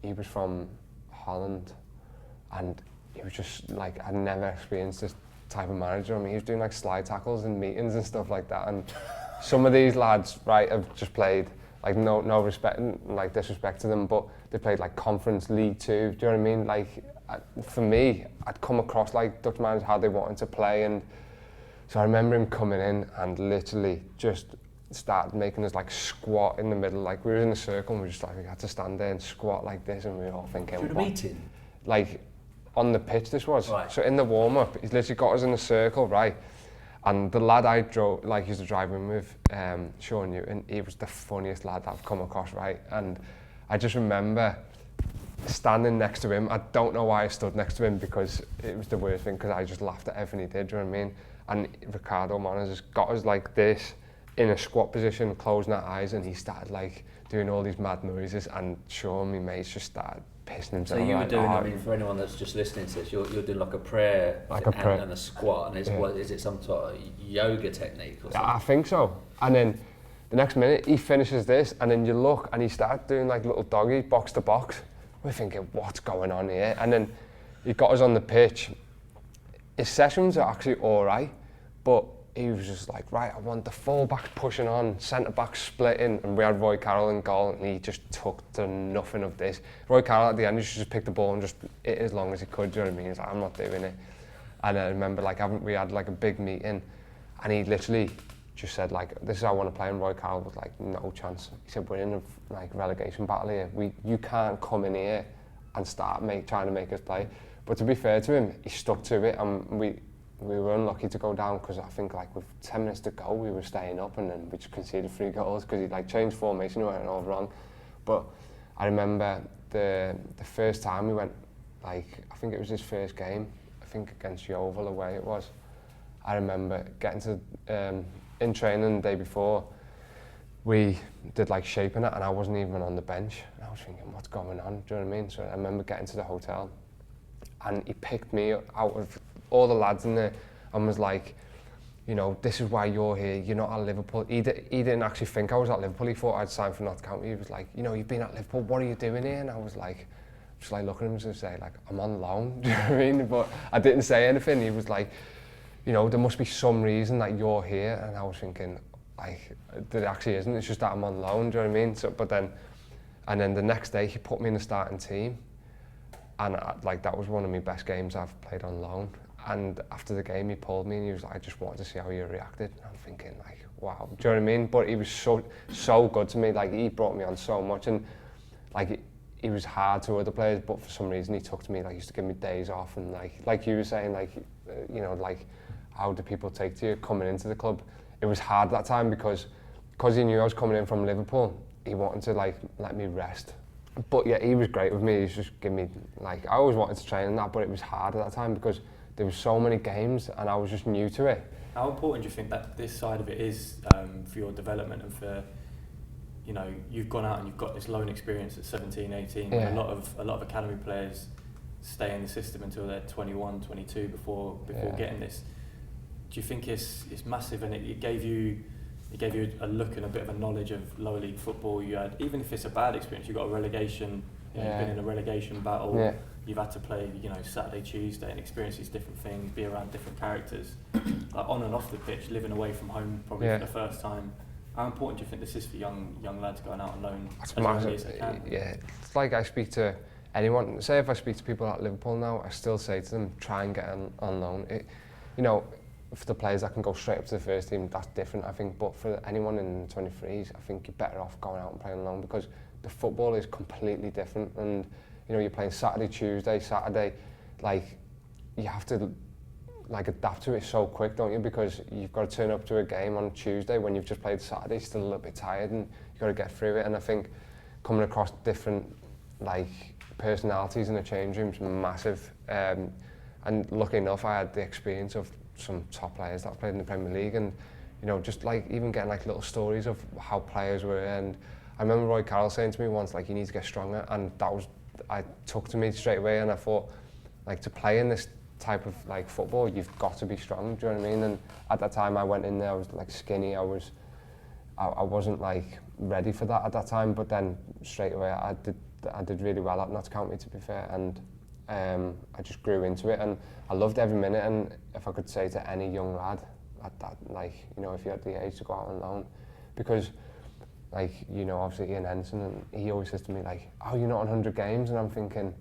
He was from Holland and he was just like, I'd never experienced this type of manager. I mean, he was doing like slide tackles and meetings and stuff like that. And some of these lads, right, have just played, like no respect, like disrespect to them, but they played like Conference League 2, do you know what I mean? Like, for me, I'd come across like Dutch managers, how they wanted to play, and so I remember him coming in and literally just started making us like squat in the middle, like we were in a circle and we just like we had to stand there and squat like this, and we were all thinking, During a meeting? Like on the pitch this was. Right. So in the warm-up, he's literally got us in a circle, right? And the lad I drove, like used to drive in with, Sean Newton, he was the funniest lad I've come across, right? And I just remember standing next to him. I don't know why I stood next to him because it was the worst thing, because I just laughed at everything he did, do you know what I mean? And Ricardo Moniz just got us like this in a squat position, closing our eyes, and he started like doing all these mad noises, and Sean, my mates, just started pissing himself. So you were like, doing, I mean, for anyone that's just listening to this, you're doing like a prayer, like a prayer and a squat, and it's, what, is it some sort of yoga technique or something? I think so. And then the next minute he finishes this, and then you look and he started doing like little doggy, box to box. We're thinking, what's going on here? And then he got us on the pitch. His sessions are actually all right, but he was just like, right, I want the full-back pushing on, centre-back splitting, and we had Roy Carroll in goal, and he just took to nothing of this. Roy Carroll at the end, he just picked the ball and just hit it as long as he could, do you know what I mean? He's like, I'm not doing it. And I remember, like, we had like a big meeting, and he literally just said, like, this is how I want to play, and Roy Carroll was like, no chance. He said, we're in a like relegation battle here. You can't come in here and start trying to make us play. But to be fair to him, he stuck to it, and we were unlucky to go down, because I think like with 10 minutes to go, we were staying up, and then we just conceded 3 goals because he like changed formation and went all wrong. But I remember the first time we went, like, I think it was his first game, I think against Yeovil away it was. I remember getting to, in training the day before, we did like shaping it, and I wasn't even on the bench. And I was thinking, what's going on? Do you know what I mean? So I remember getting to the hotel, and he picked me out of all the lads in there and was like, you know, this is why you're here, you're not at Liverpool. He didn't actually think I was at Liverpool, he thought I'd signed for Notts County. He was like, you know, you've been at Liverpool, what are you doing here? And I was like, just like looking at him and say, like, I'm on loan, do you know what I mean? But I didn't say anything. He was like, you know, there must be some reason that you're here. And I was thinking, like, there actually isn't, it's just that I'm on loan, do you know what I mean? So, and then the next day he put me in the starting team. And like, that was one of my best games I've played on loan. And after the game, he pulled me and he was like, I just wanted to see how you reacted. And I'm thinking, like, wow, do you know what I mean? But he was so good to me. Like, he brought me on so much, and like, he was hard to other players, but for some reason he took to me. Like, he used to give me days off, and like you were saying, like, you know, like, how do people take to you coming into the club? It was hard that time because he knew I was coming in from Liverpool. He wanted to like let me rest. But yeah, he was great with me. He was just giving me, like, I always wanted to train in that, but it was hard at that time because there were so many games and I was just new to it. How important do you think that this side of it is for your development, and for, you know, you've gone out and you've got this loan experience at 17, 18, Yeah. a lot of academy players stay in the system until they're 21, 22 before Yeah. getting this. Do you think it's massive, and it gave you a look and a bit of a knowledge of lower league football? You had, even if it's a bad experience, you got a relegation You know, you've been in a relegation battle. Yeah. You've had to play, you know, Saturday, Tuesday, and experience these different things, be around different characters, like on and off the pitch, living away from home probably for the first time. How important do you think this is for young lads going out on loan as early as they can? Yeah, it's like I speak to anyone. Say if I speak to people at Liverpool now, I still say to them, try and get on loan. You know, for the players that can go straight up to the first team, that's different, I think. But for anyone in the 23s, I think you're better off going out and playing on loan, because the football is completely different. And you know, you're playing Saturday, Tuesday, Saturday. Like, you have to like adapt to it so quick, don't you? Because you've got to turn up to a game on Tuesday when you've just played Saturday, still a little bit tired, and you've got to get through it. And I think coming across different like personalities in the change room is massive. And lucky enough, I had the experience of some top players that played in the Premier League, and you know, just like even getting like little stories of how players were. And I remember Roy Carroll saying to me once, like, you need to get stronger, and that was, I took to me straight away. And I thought, like, to play in this type of like football, you've got to be strong. Do you know what I mean? And at that time, I went in there, I was like skinny. I wasn't like ready for that at that time. But then straight away, I did really well at Notts County, to be fair, and I just grew into it, and I loved every minute. And if I could say to any young lad at that, like, you know, if you're at the age to go out on loan, because like, you know, obviously Ian Henson, and he always says to me like, oh, you're not on 100 games, and I'm thinking,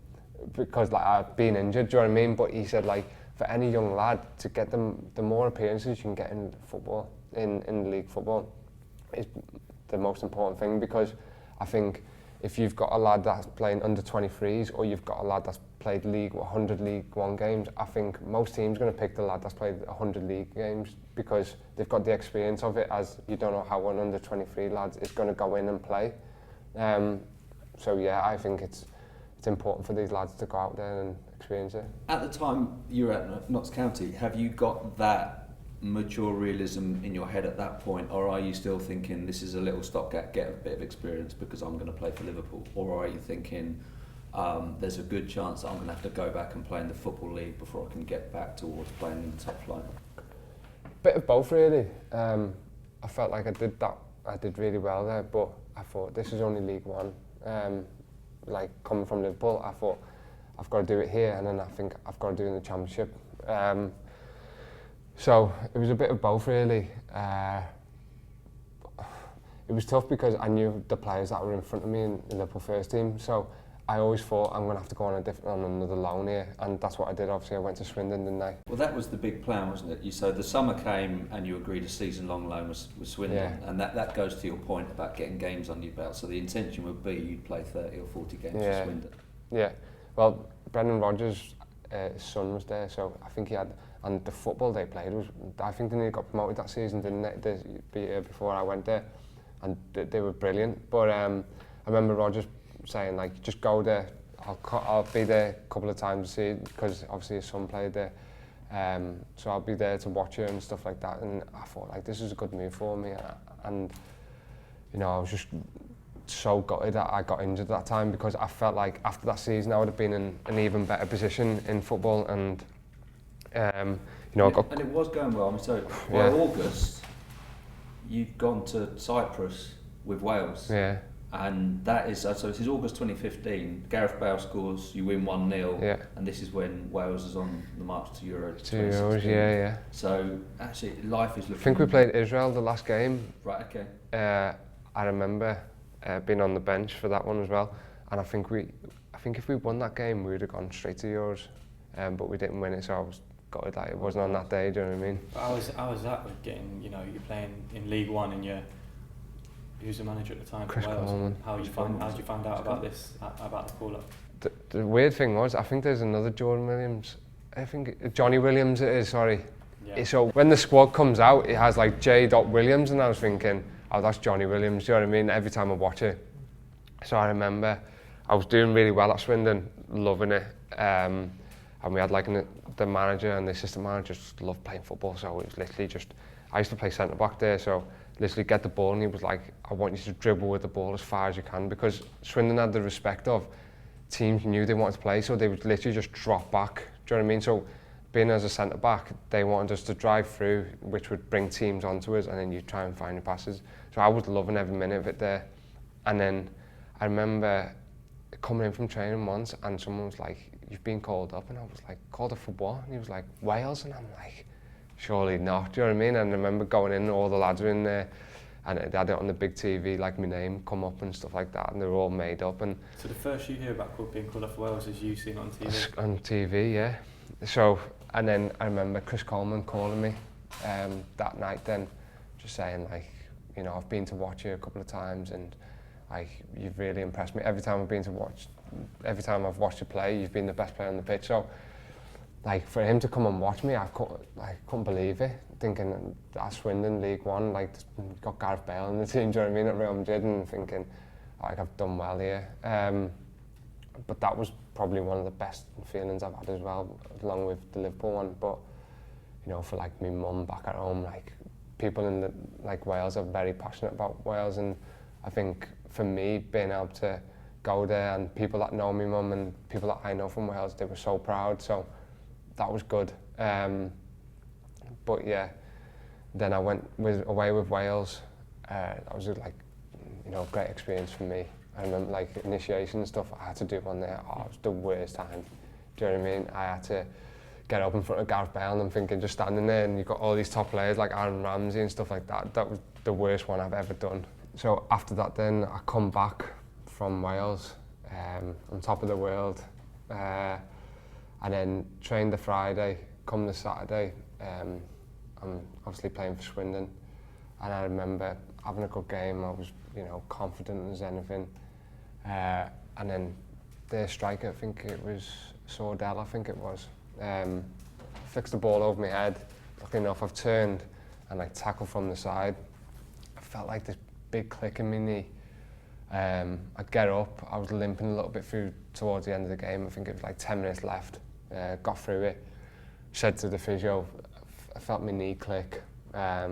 because like I've been injured, do you know what I mean? But he said, like, for any young lad to get them, the more appearances you can get in football, in league football, is the most important thing. Because I think if you've got a lad that's playing under 23s, or you've got a lad that's played 100 League One games, I think most teams are going to pick the lad that's played 100 league games, because they've got the experience of it, as you don't know how an under 23 lad is going to go in and play. So yeah, I think it's important for these lads to go out there and experience it. At the time you were at Notts County, have you got that mature realism in your head at that point, or are you still thinking this is a little stopgap, get a bit of experience because I'm going to play for Liverpool? Or are you thinking there's a good chance that I'm going to have to go back and play in the Football League before I can get back towards playing in the top flight? Bit of both, really. I felt like I did really well there, but I thought this is only League One. Like, coming from Liverpool, I thought I've got to do it here, and then I think I've got to do it in the Championship. So it was a bit of both, really. It was tough because I knew the players that were in front of me in the Liverpool first team, so I always thought I'm going to have to go on another loan here, and that's what I did. Obviously, I went to Swindon, didn't I? Well, that was the big plan, wasn't it? So the summer came and you agreed a season-long loan with Swindon, and that goes to your point about getting games under your belt. So the intention would be you'd play 30 or 40 games for Swindon. Yeah. Well, Brendan Rodgers' his son was there, so I think he had, and the football they played was, I think they nearly got promoted that season, didn't they? The year before I went there, and they were brilliant. But I remember Rodgers saying, like, just go there. I'll be there a couple of times to see it, because obviously his son played there. So I'll be there to watch it and stuff like that. And I thought, like, this is a good move for me. And you know, I was just so gutted that I got injured at that time, because I felt like after that season I would have been in an even better position in football. And you know, and it was going well. I mean, so by August, you'd gone to Cyprus with Wales. Yeah. And that is, so this is August 2015, Gareth Bale scores, you win 1-0, and this is when Wales is on the march to Euro 2016. Yeah. So actually, life is looking... I think we played Israel the last game. Right, okay. I remember being on the bench for that one as well, and I think if we won that game, we would have gone straight to Euros, but we didn't win it, so I was gutted that it wasn't on that day, do you know what I mean? But how was that with getting, you know, you're playing in League One and you're... Who's the manager at the time for Wales? Coleman. How did you find out about this, about the call-up? The weird thing was, I think there's another Jordan Williams. I think Johnny Williams it is, sorry. Yeah. So when the squad comes out, it has like J. Williams, and I was thinking, oh, that's Johnny Williams, do you know what I mean? Every time I watch it. So I remember I was doing really well at Swindon, loving it. And we had like the manager and the assistant manager just loved playing football, so it was literally just, I used to play centre-back there, so literally get the ball, and he was like, I want you to dribble with the ball as far as you can, because Swindon had the respect of teams knew they wanted to play, so they would literally just drop back, do you know what I mean? So being as a centre-back, they wanted us to drive through, which would bring teams onto us, and then you try and find your passes. So I was loving every minute of it there. And then I remember coming in from training once, and someone was like, "You've been called up," and I was like, "Called up for what?" And he was like, "Wales," and I'm like, "Surely not." Do you know what I mean? And I remember going in, all the lads were in there, and they had it on the big TV, like my name come up and stuff like that, and they were all made up. And So the first you hear about being called up for Wales is you seeing it on TV? on TV, yeah. So, and then I remember Chris Coleman calling me that night then, just saying like, you know, I've been to watch you a couple of times, and like, you've really impressed me. Every time I've watched you play, you've been the best player on the pitch. So, like, for him to come and watch me, I couldn't believe it. Thinking at Swindon, League One, like, got Gareth Bale in the team, do you know what I mean, at Real Madrid, and thinking, like, I've done well here. But that was probably one of the best feelings I've had as well, along with the Liverpool one. But, you know, for like my mum back at home, like, people in Wales are very passionate about Wales, and I think for me, being able to go there, and people that know me mum and people that I know from Wales, they were so proud, so that was good. But yeah, then I went away with Wales. That was like, you know, a great experience for me. I remember like initiation and stuff, I had to do one there. Oh, it was the worst time. Do you know what I mean? I had to get up in front of Gareth Bale, and I'm thinking, just standing there, and you've got all these top players like Aaron Ramsey and stuff like that. That was the worst one I've ever done. So after that then, I come back from Wales, on top of the world, and then trained the Friday, come the Saturday, I'm obviously playing for Swindon, and I remember having a good game. I was, you know, confident as anything, and then their striker, I think it was Sordell, I think it was, fixed the ball over my head. Luckily enough, I've turned and like tackled from the side. I felt like this big click in my knee. I get up, I was limping a little bit through towards the end of the game. I think it was like 10 minutes left. Got through it, said to the physio, I felt my knee click. I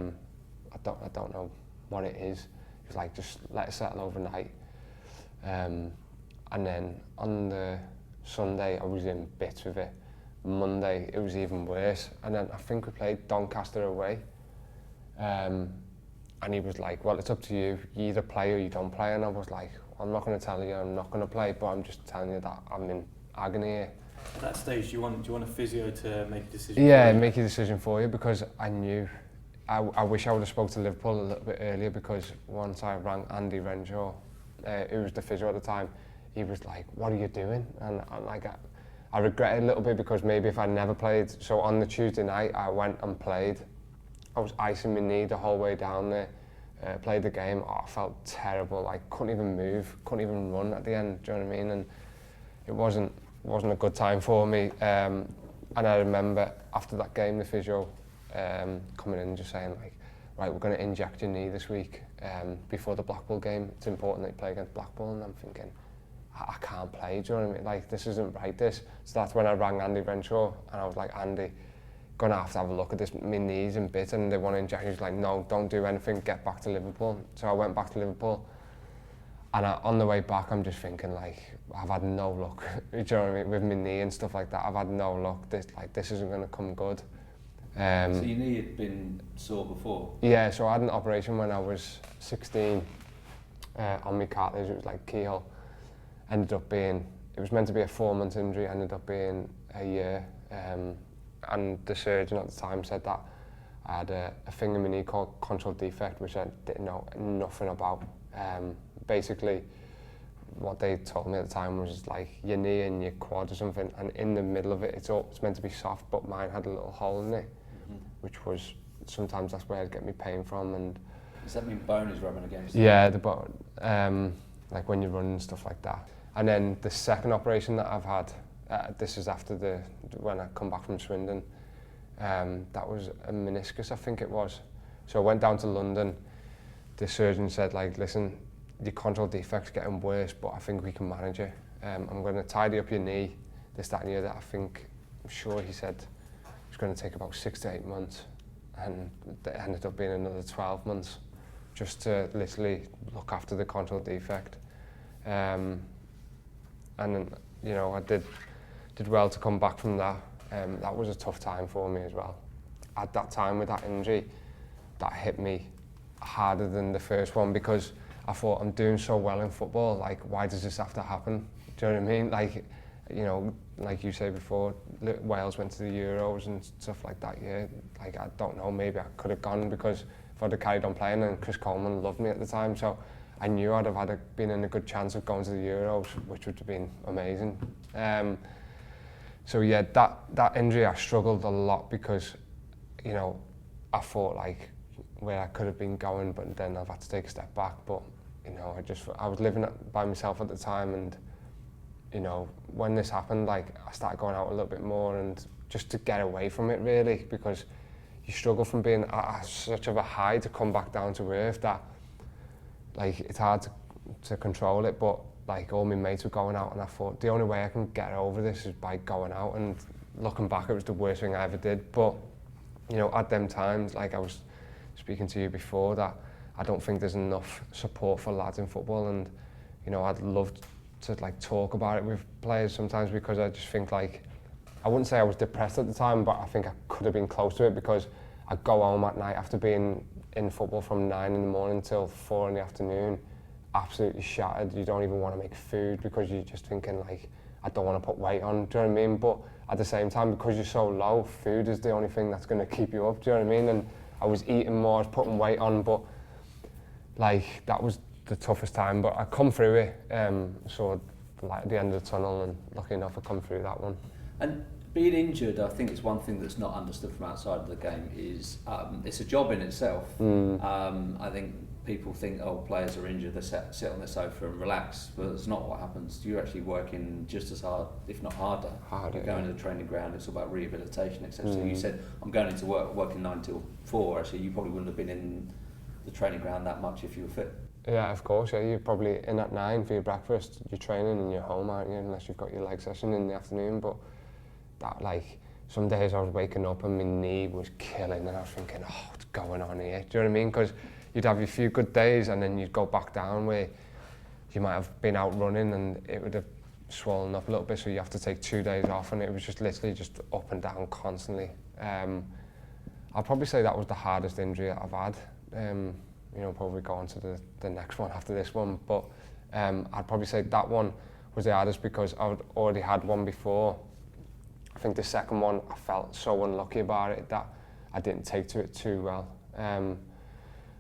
don't know what it is. He was like, just let it settle overnight. And then on the Sunday, I was in bits with it. Monday, it was even worse. And then I think we played Doncaster away. And he was like, well, it's up to you. You either play or you don't play. And I was like, I'm not going to tell you I'm not going to play, but I'm just telling you that I'm in agony here. At that stage, do you want a physio to make a decision? Yeah, make a decision for you, because I knew. I wish I would have spoke to Liverpool a little bit earlier, because once I rang Andy Renshaw, who was the physio at the time, he was like, what are you doing? And I regret it a little bit, because maybe if I never played. So on the Tuesday night, I went and played. I was icing my knee the whole way down there. Played the game. Oh, I felt terrible. Like, couldn't even move, couldn't even run at the end. Do you know what I mean? And it wasn't a good time for me. And I remember after that game, the physio coming in and just saying like, right, we're going to inject your knee this week before the Blackpool game. It's important that you play against Blackpool. And I'm thinking, I can't play. Do you know what I mean? Like, this isn't right. So that's when I rang Andy Renshaw, and I was like, Andy, gonna have a look at this. My knees in bits, and they want to inject. He was like, no, don't do anything. Get back to Liverpool. So I went back to Liverpool, and on the way back, I'm just thinking like, I've had no luck. Do you know what I mean? With my knee and stuff like that, I've had no luck. This isn't gonna come good. So your knee had been sore before? Yeah. So I had an operation when I was 16 on my cartilage. It was like keyhole. Ended up being. It was meant to be a 4-month injury. Ended up being a year. And the surgeon at the time said that I had a thing in my knee called control defect, which I didn't know nothing about. Basically, what they told me at the time was like your knee and your quad or something, and in the middle of it, it's meant to be soft, but mine had a little hole in it, which was, sometimes that's where I'd get me pain from. And does that mean bone is rubbing against it? Yeah, the bone, like when you run and stuff like that. And then the second operation that I've had, this is after when I come back from Swindon, that was a meniscus, I think it was. So I went down to London. The surgeon said, like, listen, your control defect's getting worse, but I think we can manage it. I'm going to tidy up your knee, this, that, and the other. I'm sure he said it's going to take about 6 to 8 months, and it ended up being another 12 months, just to literally look after the control defect. And then, you know, I did well to come back from that. That was a tough time for me as well. At that time with that injury, that hit me harder than the first one, because I thought, I'm doing so well in football, like, why does this have to happen? Do you know what I mean? Like, you know, like you said before, Wales went to the Euros and stuff like that, yeah. Like, I don't know, maybe I could have gone because if I'd have carried on playing, and Chris Coleman loved me at the time, so I knew I'd have been in a good chance of going to the Euros, which would have been amazing. So yeah, that injury, I struggled a lot because, you know, I thought like where I could have been going, but then I've had to take a step back. But you know, I was living by myself at the time, and you know, when this happened, like I started going out a little bit more and just to get away from it really, because you struggle from being at such of a high to come back down to earth that like it's hard to control it. But like all my mates were going out, and I thought the only way I can get over this is by going out. And looking back, it was the worst thing I ever did. But you know, at them times, like I was speaking to you before, that I don't think there's enough support for lads in football, and you know, I'd love to like talk about it with players sometimes, because I just think like, I wouldn't say I was depressed at the time, but I think I could have been close to it, because I'd go home at night after being in football from 9 in the morning till 4 in the afternoon, absolutely shattered. You don't even want to make food because you're just thinking like, I don't want to put weight on, do you know what I mean? But at the same time, because you're so low, food is the only thing that's going to keep you up, do you know what I mean? And I was eating more, I was putting weight on, but like that was the toughest time. But I come through it, so like at the end of the tunnel, and lucky enough I come through that one. And being injured, I think it's one thing that's not understood from outside of the game is it's a job in itself. I think people think, oh, players are injured, they sit on their sofa and relax, but it's not what happens. You're actually working just as hard, if not harder. You're going to the training ground, it's all about rehabilitation, etc. So you said, I'm going into working 9 till 4, actually you probably wouldn't have been in the training ground that much if you were fit. Yeah, of course, yeah. You're probably in at 9 for your breakfast, you're training and you're home, aren't you, unless you've got your leg session in the afternoon. But that, like, some days I was waking up and my knee was killing, and I was thinking, oh, what's going on here? Do you know what I mean? Because you'd have a few good days and then you'd go back down where you might have been out running and it would have swollen up a little bit, so you have to take 2 days off, and it was just literally just up and down constantly. I'll probably say that was the hardest injury I've had. You know, probably go on to the next one after this one, but I'd probably say that one was the hardest because I'd already had one before. I think the second one, I felt so unlucky about it that I didn't take to it too well.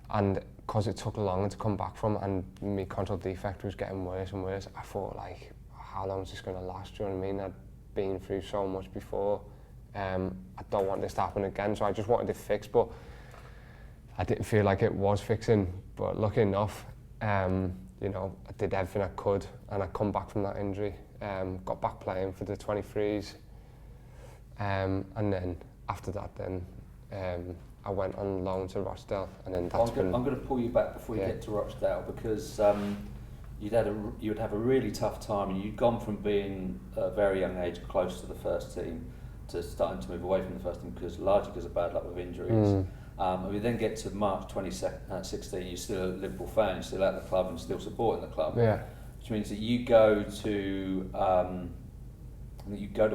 And because it took longer to come back from, and my control defect was getting worse and worse, I thought like, how long is this going to last? Do you know what I mean? I'd been through so much before. I don't want this to happen again, so I just wanted it fixed, but I didn't feel like it was fixing. But lucky enough, you know, I did everything I could, and I come back from that injury, got back playing for the 23s, and then after that, then I went on loan to Rochdale, and then that's I'm going to pull you back before you get to Rochdale, because you'd have a really tough time, and you'd gone from being at a very young age close to the first team to starting to move away from the first team, largely because of bad luck with injuries. And we then get to March 2016, you're still a Liverpool fan, you're still at the club and still supporting the club. Yeah. Which means that you go to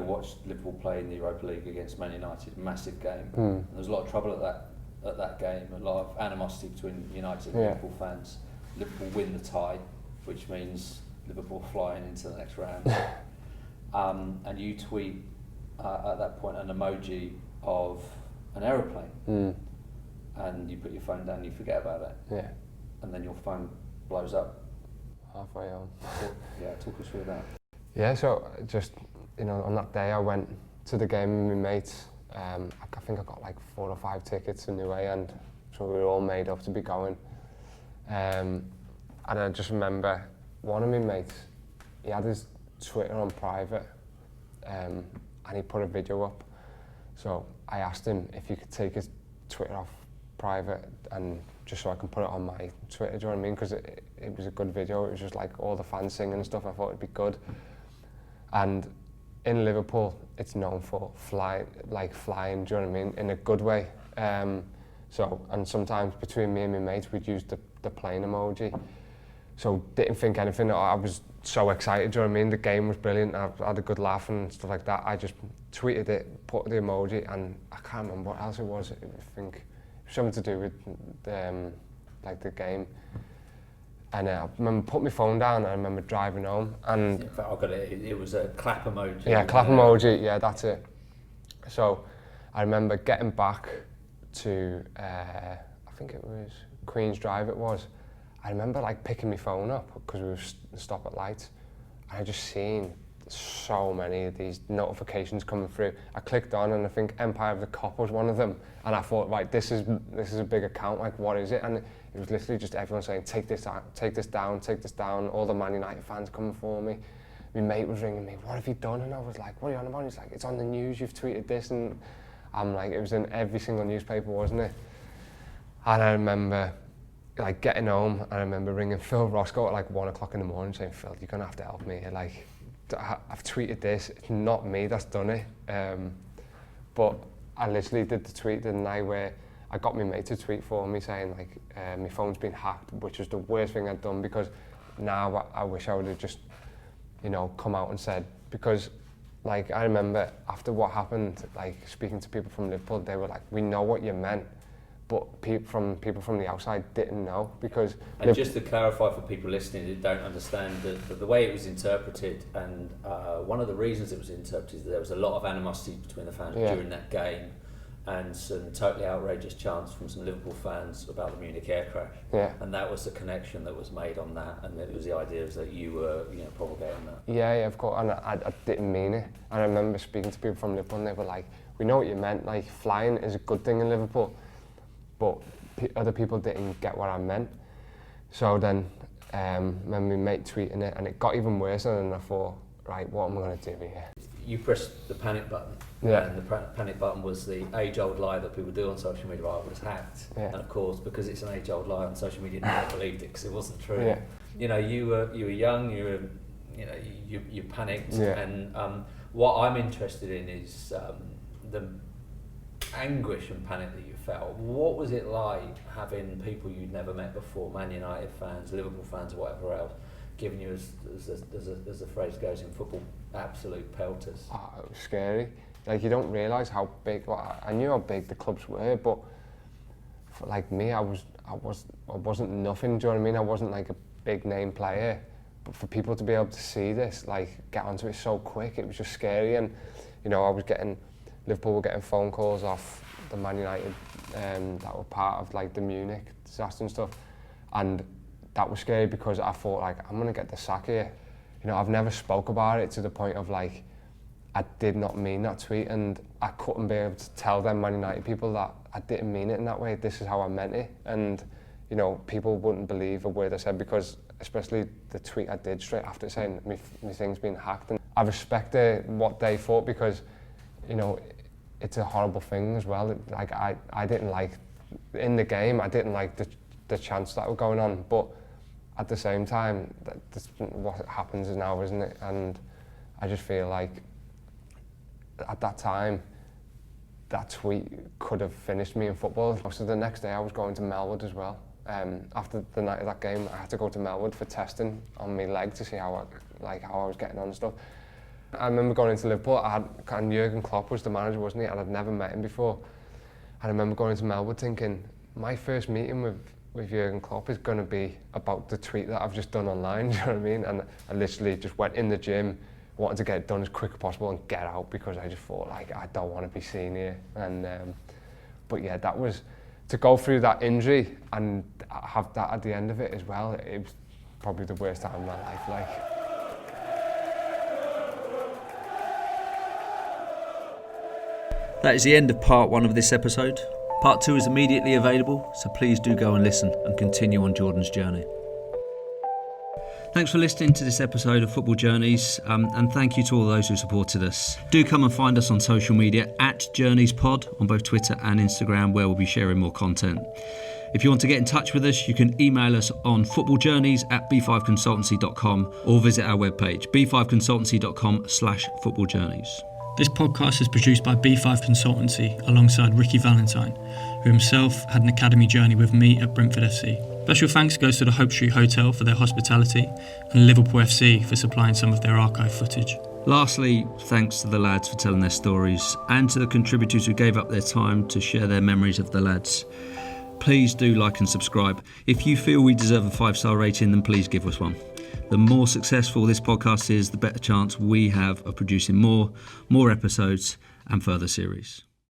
watch Liverpool play in the Europa League against Man United, massive game. And there was a lot of trouble at that game, a lot of animosity between United and Liverpool fans. Liverpool win the tie, which means Liverpool flying into the next round. And you tweet at that point an emoji of an aeroplane. And you put your phone down, you forget about it. Yeah. And then your phone blows up. Halfway home. Talk us through that. Yeah, so just, you know, on that day I went to the game with my mates. I think I got like 4 or 5 tickets in the way, and so we were all made up to be going. And I just remember one of my mates, he had his Twitter on private, and he put a video up. So I asked him if he could take his Twitter off private, and just so I can put it on my Twitter, do you know what I mean? Because it was a good video, it was just like all the fans singing and stuff. I thought it'd be good. And in Liverpool, it's known for flying, do you know what I mean? In a good way. So, and sometimes between me and my mates, we'd use the plane emoji. So didn't think anything, I was so excited, do you know what I mean? The game was brilliant, I had a good laugh and stuff like that. I just tweeted it, put the emoji, and I can't remember what else it was. I think something to do with the game. And I remember putting my phone down and I remember driving home. And in fact, I got it was a clap emoji. Yeah, clap emoji, yeah, that's it. So I remember getting back to, I think it was Queen's Drive it was. I remember like picking my phone up because we were stop at lights. And I just seen so many of these notifications coming through. I clicked on and I think Empire of the Cop was one of them. And I thought, right, this is a big account, like what is it? And it was literally just everyone saying, take this out, take this down, take this down. All the Man United fans coming for me. My mate was ringing me, what have you done? And I was like, what are you on about? He's like, it's on the news, you've tweeted this. And I'm like, it was in every single newspaper, wasn't it? And I remember like getting home and I remember ringing Phil Roscoe at like 1 o'clock in the morning saying, Phil, you're gonna have to help me here. Like, I've tweeted this, it's not me that's done it. But I literally did the tweet, didn't I, where I got my mate to tweet for me saying like, my phone's been hacked, which was the worst thing I'd done, because now I wish I would have just, you know, come out and said, because like I remember after what happened, like speaking to people from Liverpool, they were like, we know what you meant, but people from the outside didn't know, because... And just to clarify for people listening who don't understand the way it was interpreted, and one of the reasons it was interpreted is that there was a lot of animosity between the fans during that game, and some totally outrageous chants from some Liverpool fans about the Munich air crash. Yeah. And that was the connection that was made on that, and it was the idea was that you were, you know, propagating that. Yeah, of course, and I didn't mean it. And I remember speaking to people from Liverpool and they were like, we know what you meant, like flying is a good thing in Liverpool, but other people didn't get what I meant. So then, when my mate tweeting it, and it got even worse, and I thought, right, what am I going to do here? You pressed the panic button, and the panic button was the age-old lie that people do on social media, right, it was hacked. And of course, because it's an age-old lie on social media, no one believed it because it wasn't true. Yeah. You know, you were young, you panicked, and what I'm interested in is the anguish and panic that you felt. What was it like having people you'd never met before, Man United fans, Liverpool fans, or whatever else, giving you, as the phrase goes in football, absolute pelters? Oh, it was scary. Like, you don't realise how big. Well, I knew how big the clubs were, but for like me, I wasn't nothing. Do you know what I mean? I wasn't like a big name player. But for people to be able to see this, like get onto it so quick, it was just scary. And you know, Liverpool were getting phone calls off the Man United that were part of like the Munich disaster and stuff, and that was scary because I thought, like, I'm gonna get the sack here. You know, I've never spoke about it to the point of like, I did not mean that tweet, and I couldn't be able to tell them Man United people that I didn't mean it in that way. This is how I meant it, and you know, people wouldn't believe a word I said, because especially the tweet I did straight after saying my thing's been hacked. And I respect what they thought, because you know, it's a horrible thing as well. Like I didn't like, in the game, I didn't like the chants that were going on, but at the same time, that's what happens now, isn't it? And I just feel like at that time, that tweet could have finished me in football. So the next day I was going to Melwood as well. After the night of that game, I had to go to Melwood for testing on my leg to see how I was getting on and stuff. I remember going into Liverpool, and Jurgen Klopp was the manager, wasn't he? And I'd never met him before. I remember going into Melwood thinking, my first meeting with Jurgen Klopp is going to be about the tweet that I've just done online, do you know what I mean? And I literally just went in the gym, wanted to get it done as quick as possible and get out, because I just thought, like, I don't want to be seen here. And but yeah, that was, to go through that injury and have that at the end of it as well, it was probably the worst time of my life, like. That is the end of part 1 of this episode. Part 2 is immediately available, so please do go and listen and continue on Jordan's journey. Thanks for listening to this episode of Football Journeys, and thank you to all those who supported us. Do come and find us on social media @JourneysPod on both Twitter and Instagram, where we'll be sharing more content. If you want to get in touch with us, you can email us on footballjourneys@b5consultancy.com or visit our webpage, b5consultancy.com/footballjourneys. This podcast is produced by B5 Consultancy alongside Ricky Valentine, who himself had an academy journey with me at Brentford FC. Special thanks goes to the Hope Street Hotel for their hospitality and Liverpool FC for supplying some of their archive footage. Lastly, thanks to the lads for telling their stories, and to the contributors who gave up their time to share their memories of the lads. please do like and subscribe. If you feel we deserve a 5-star rating, then please give us one. The more successful this podcast is, the better chance we have of producing more episodes and further series.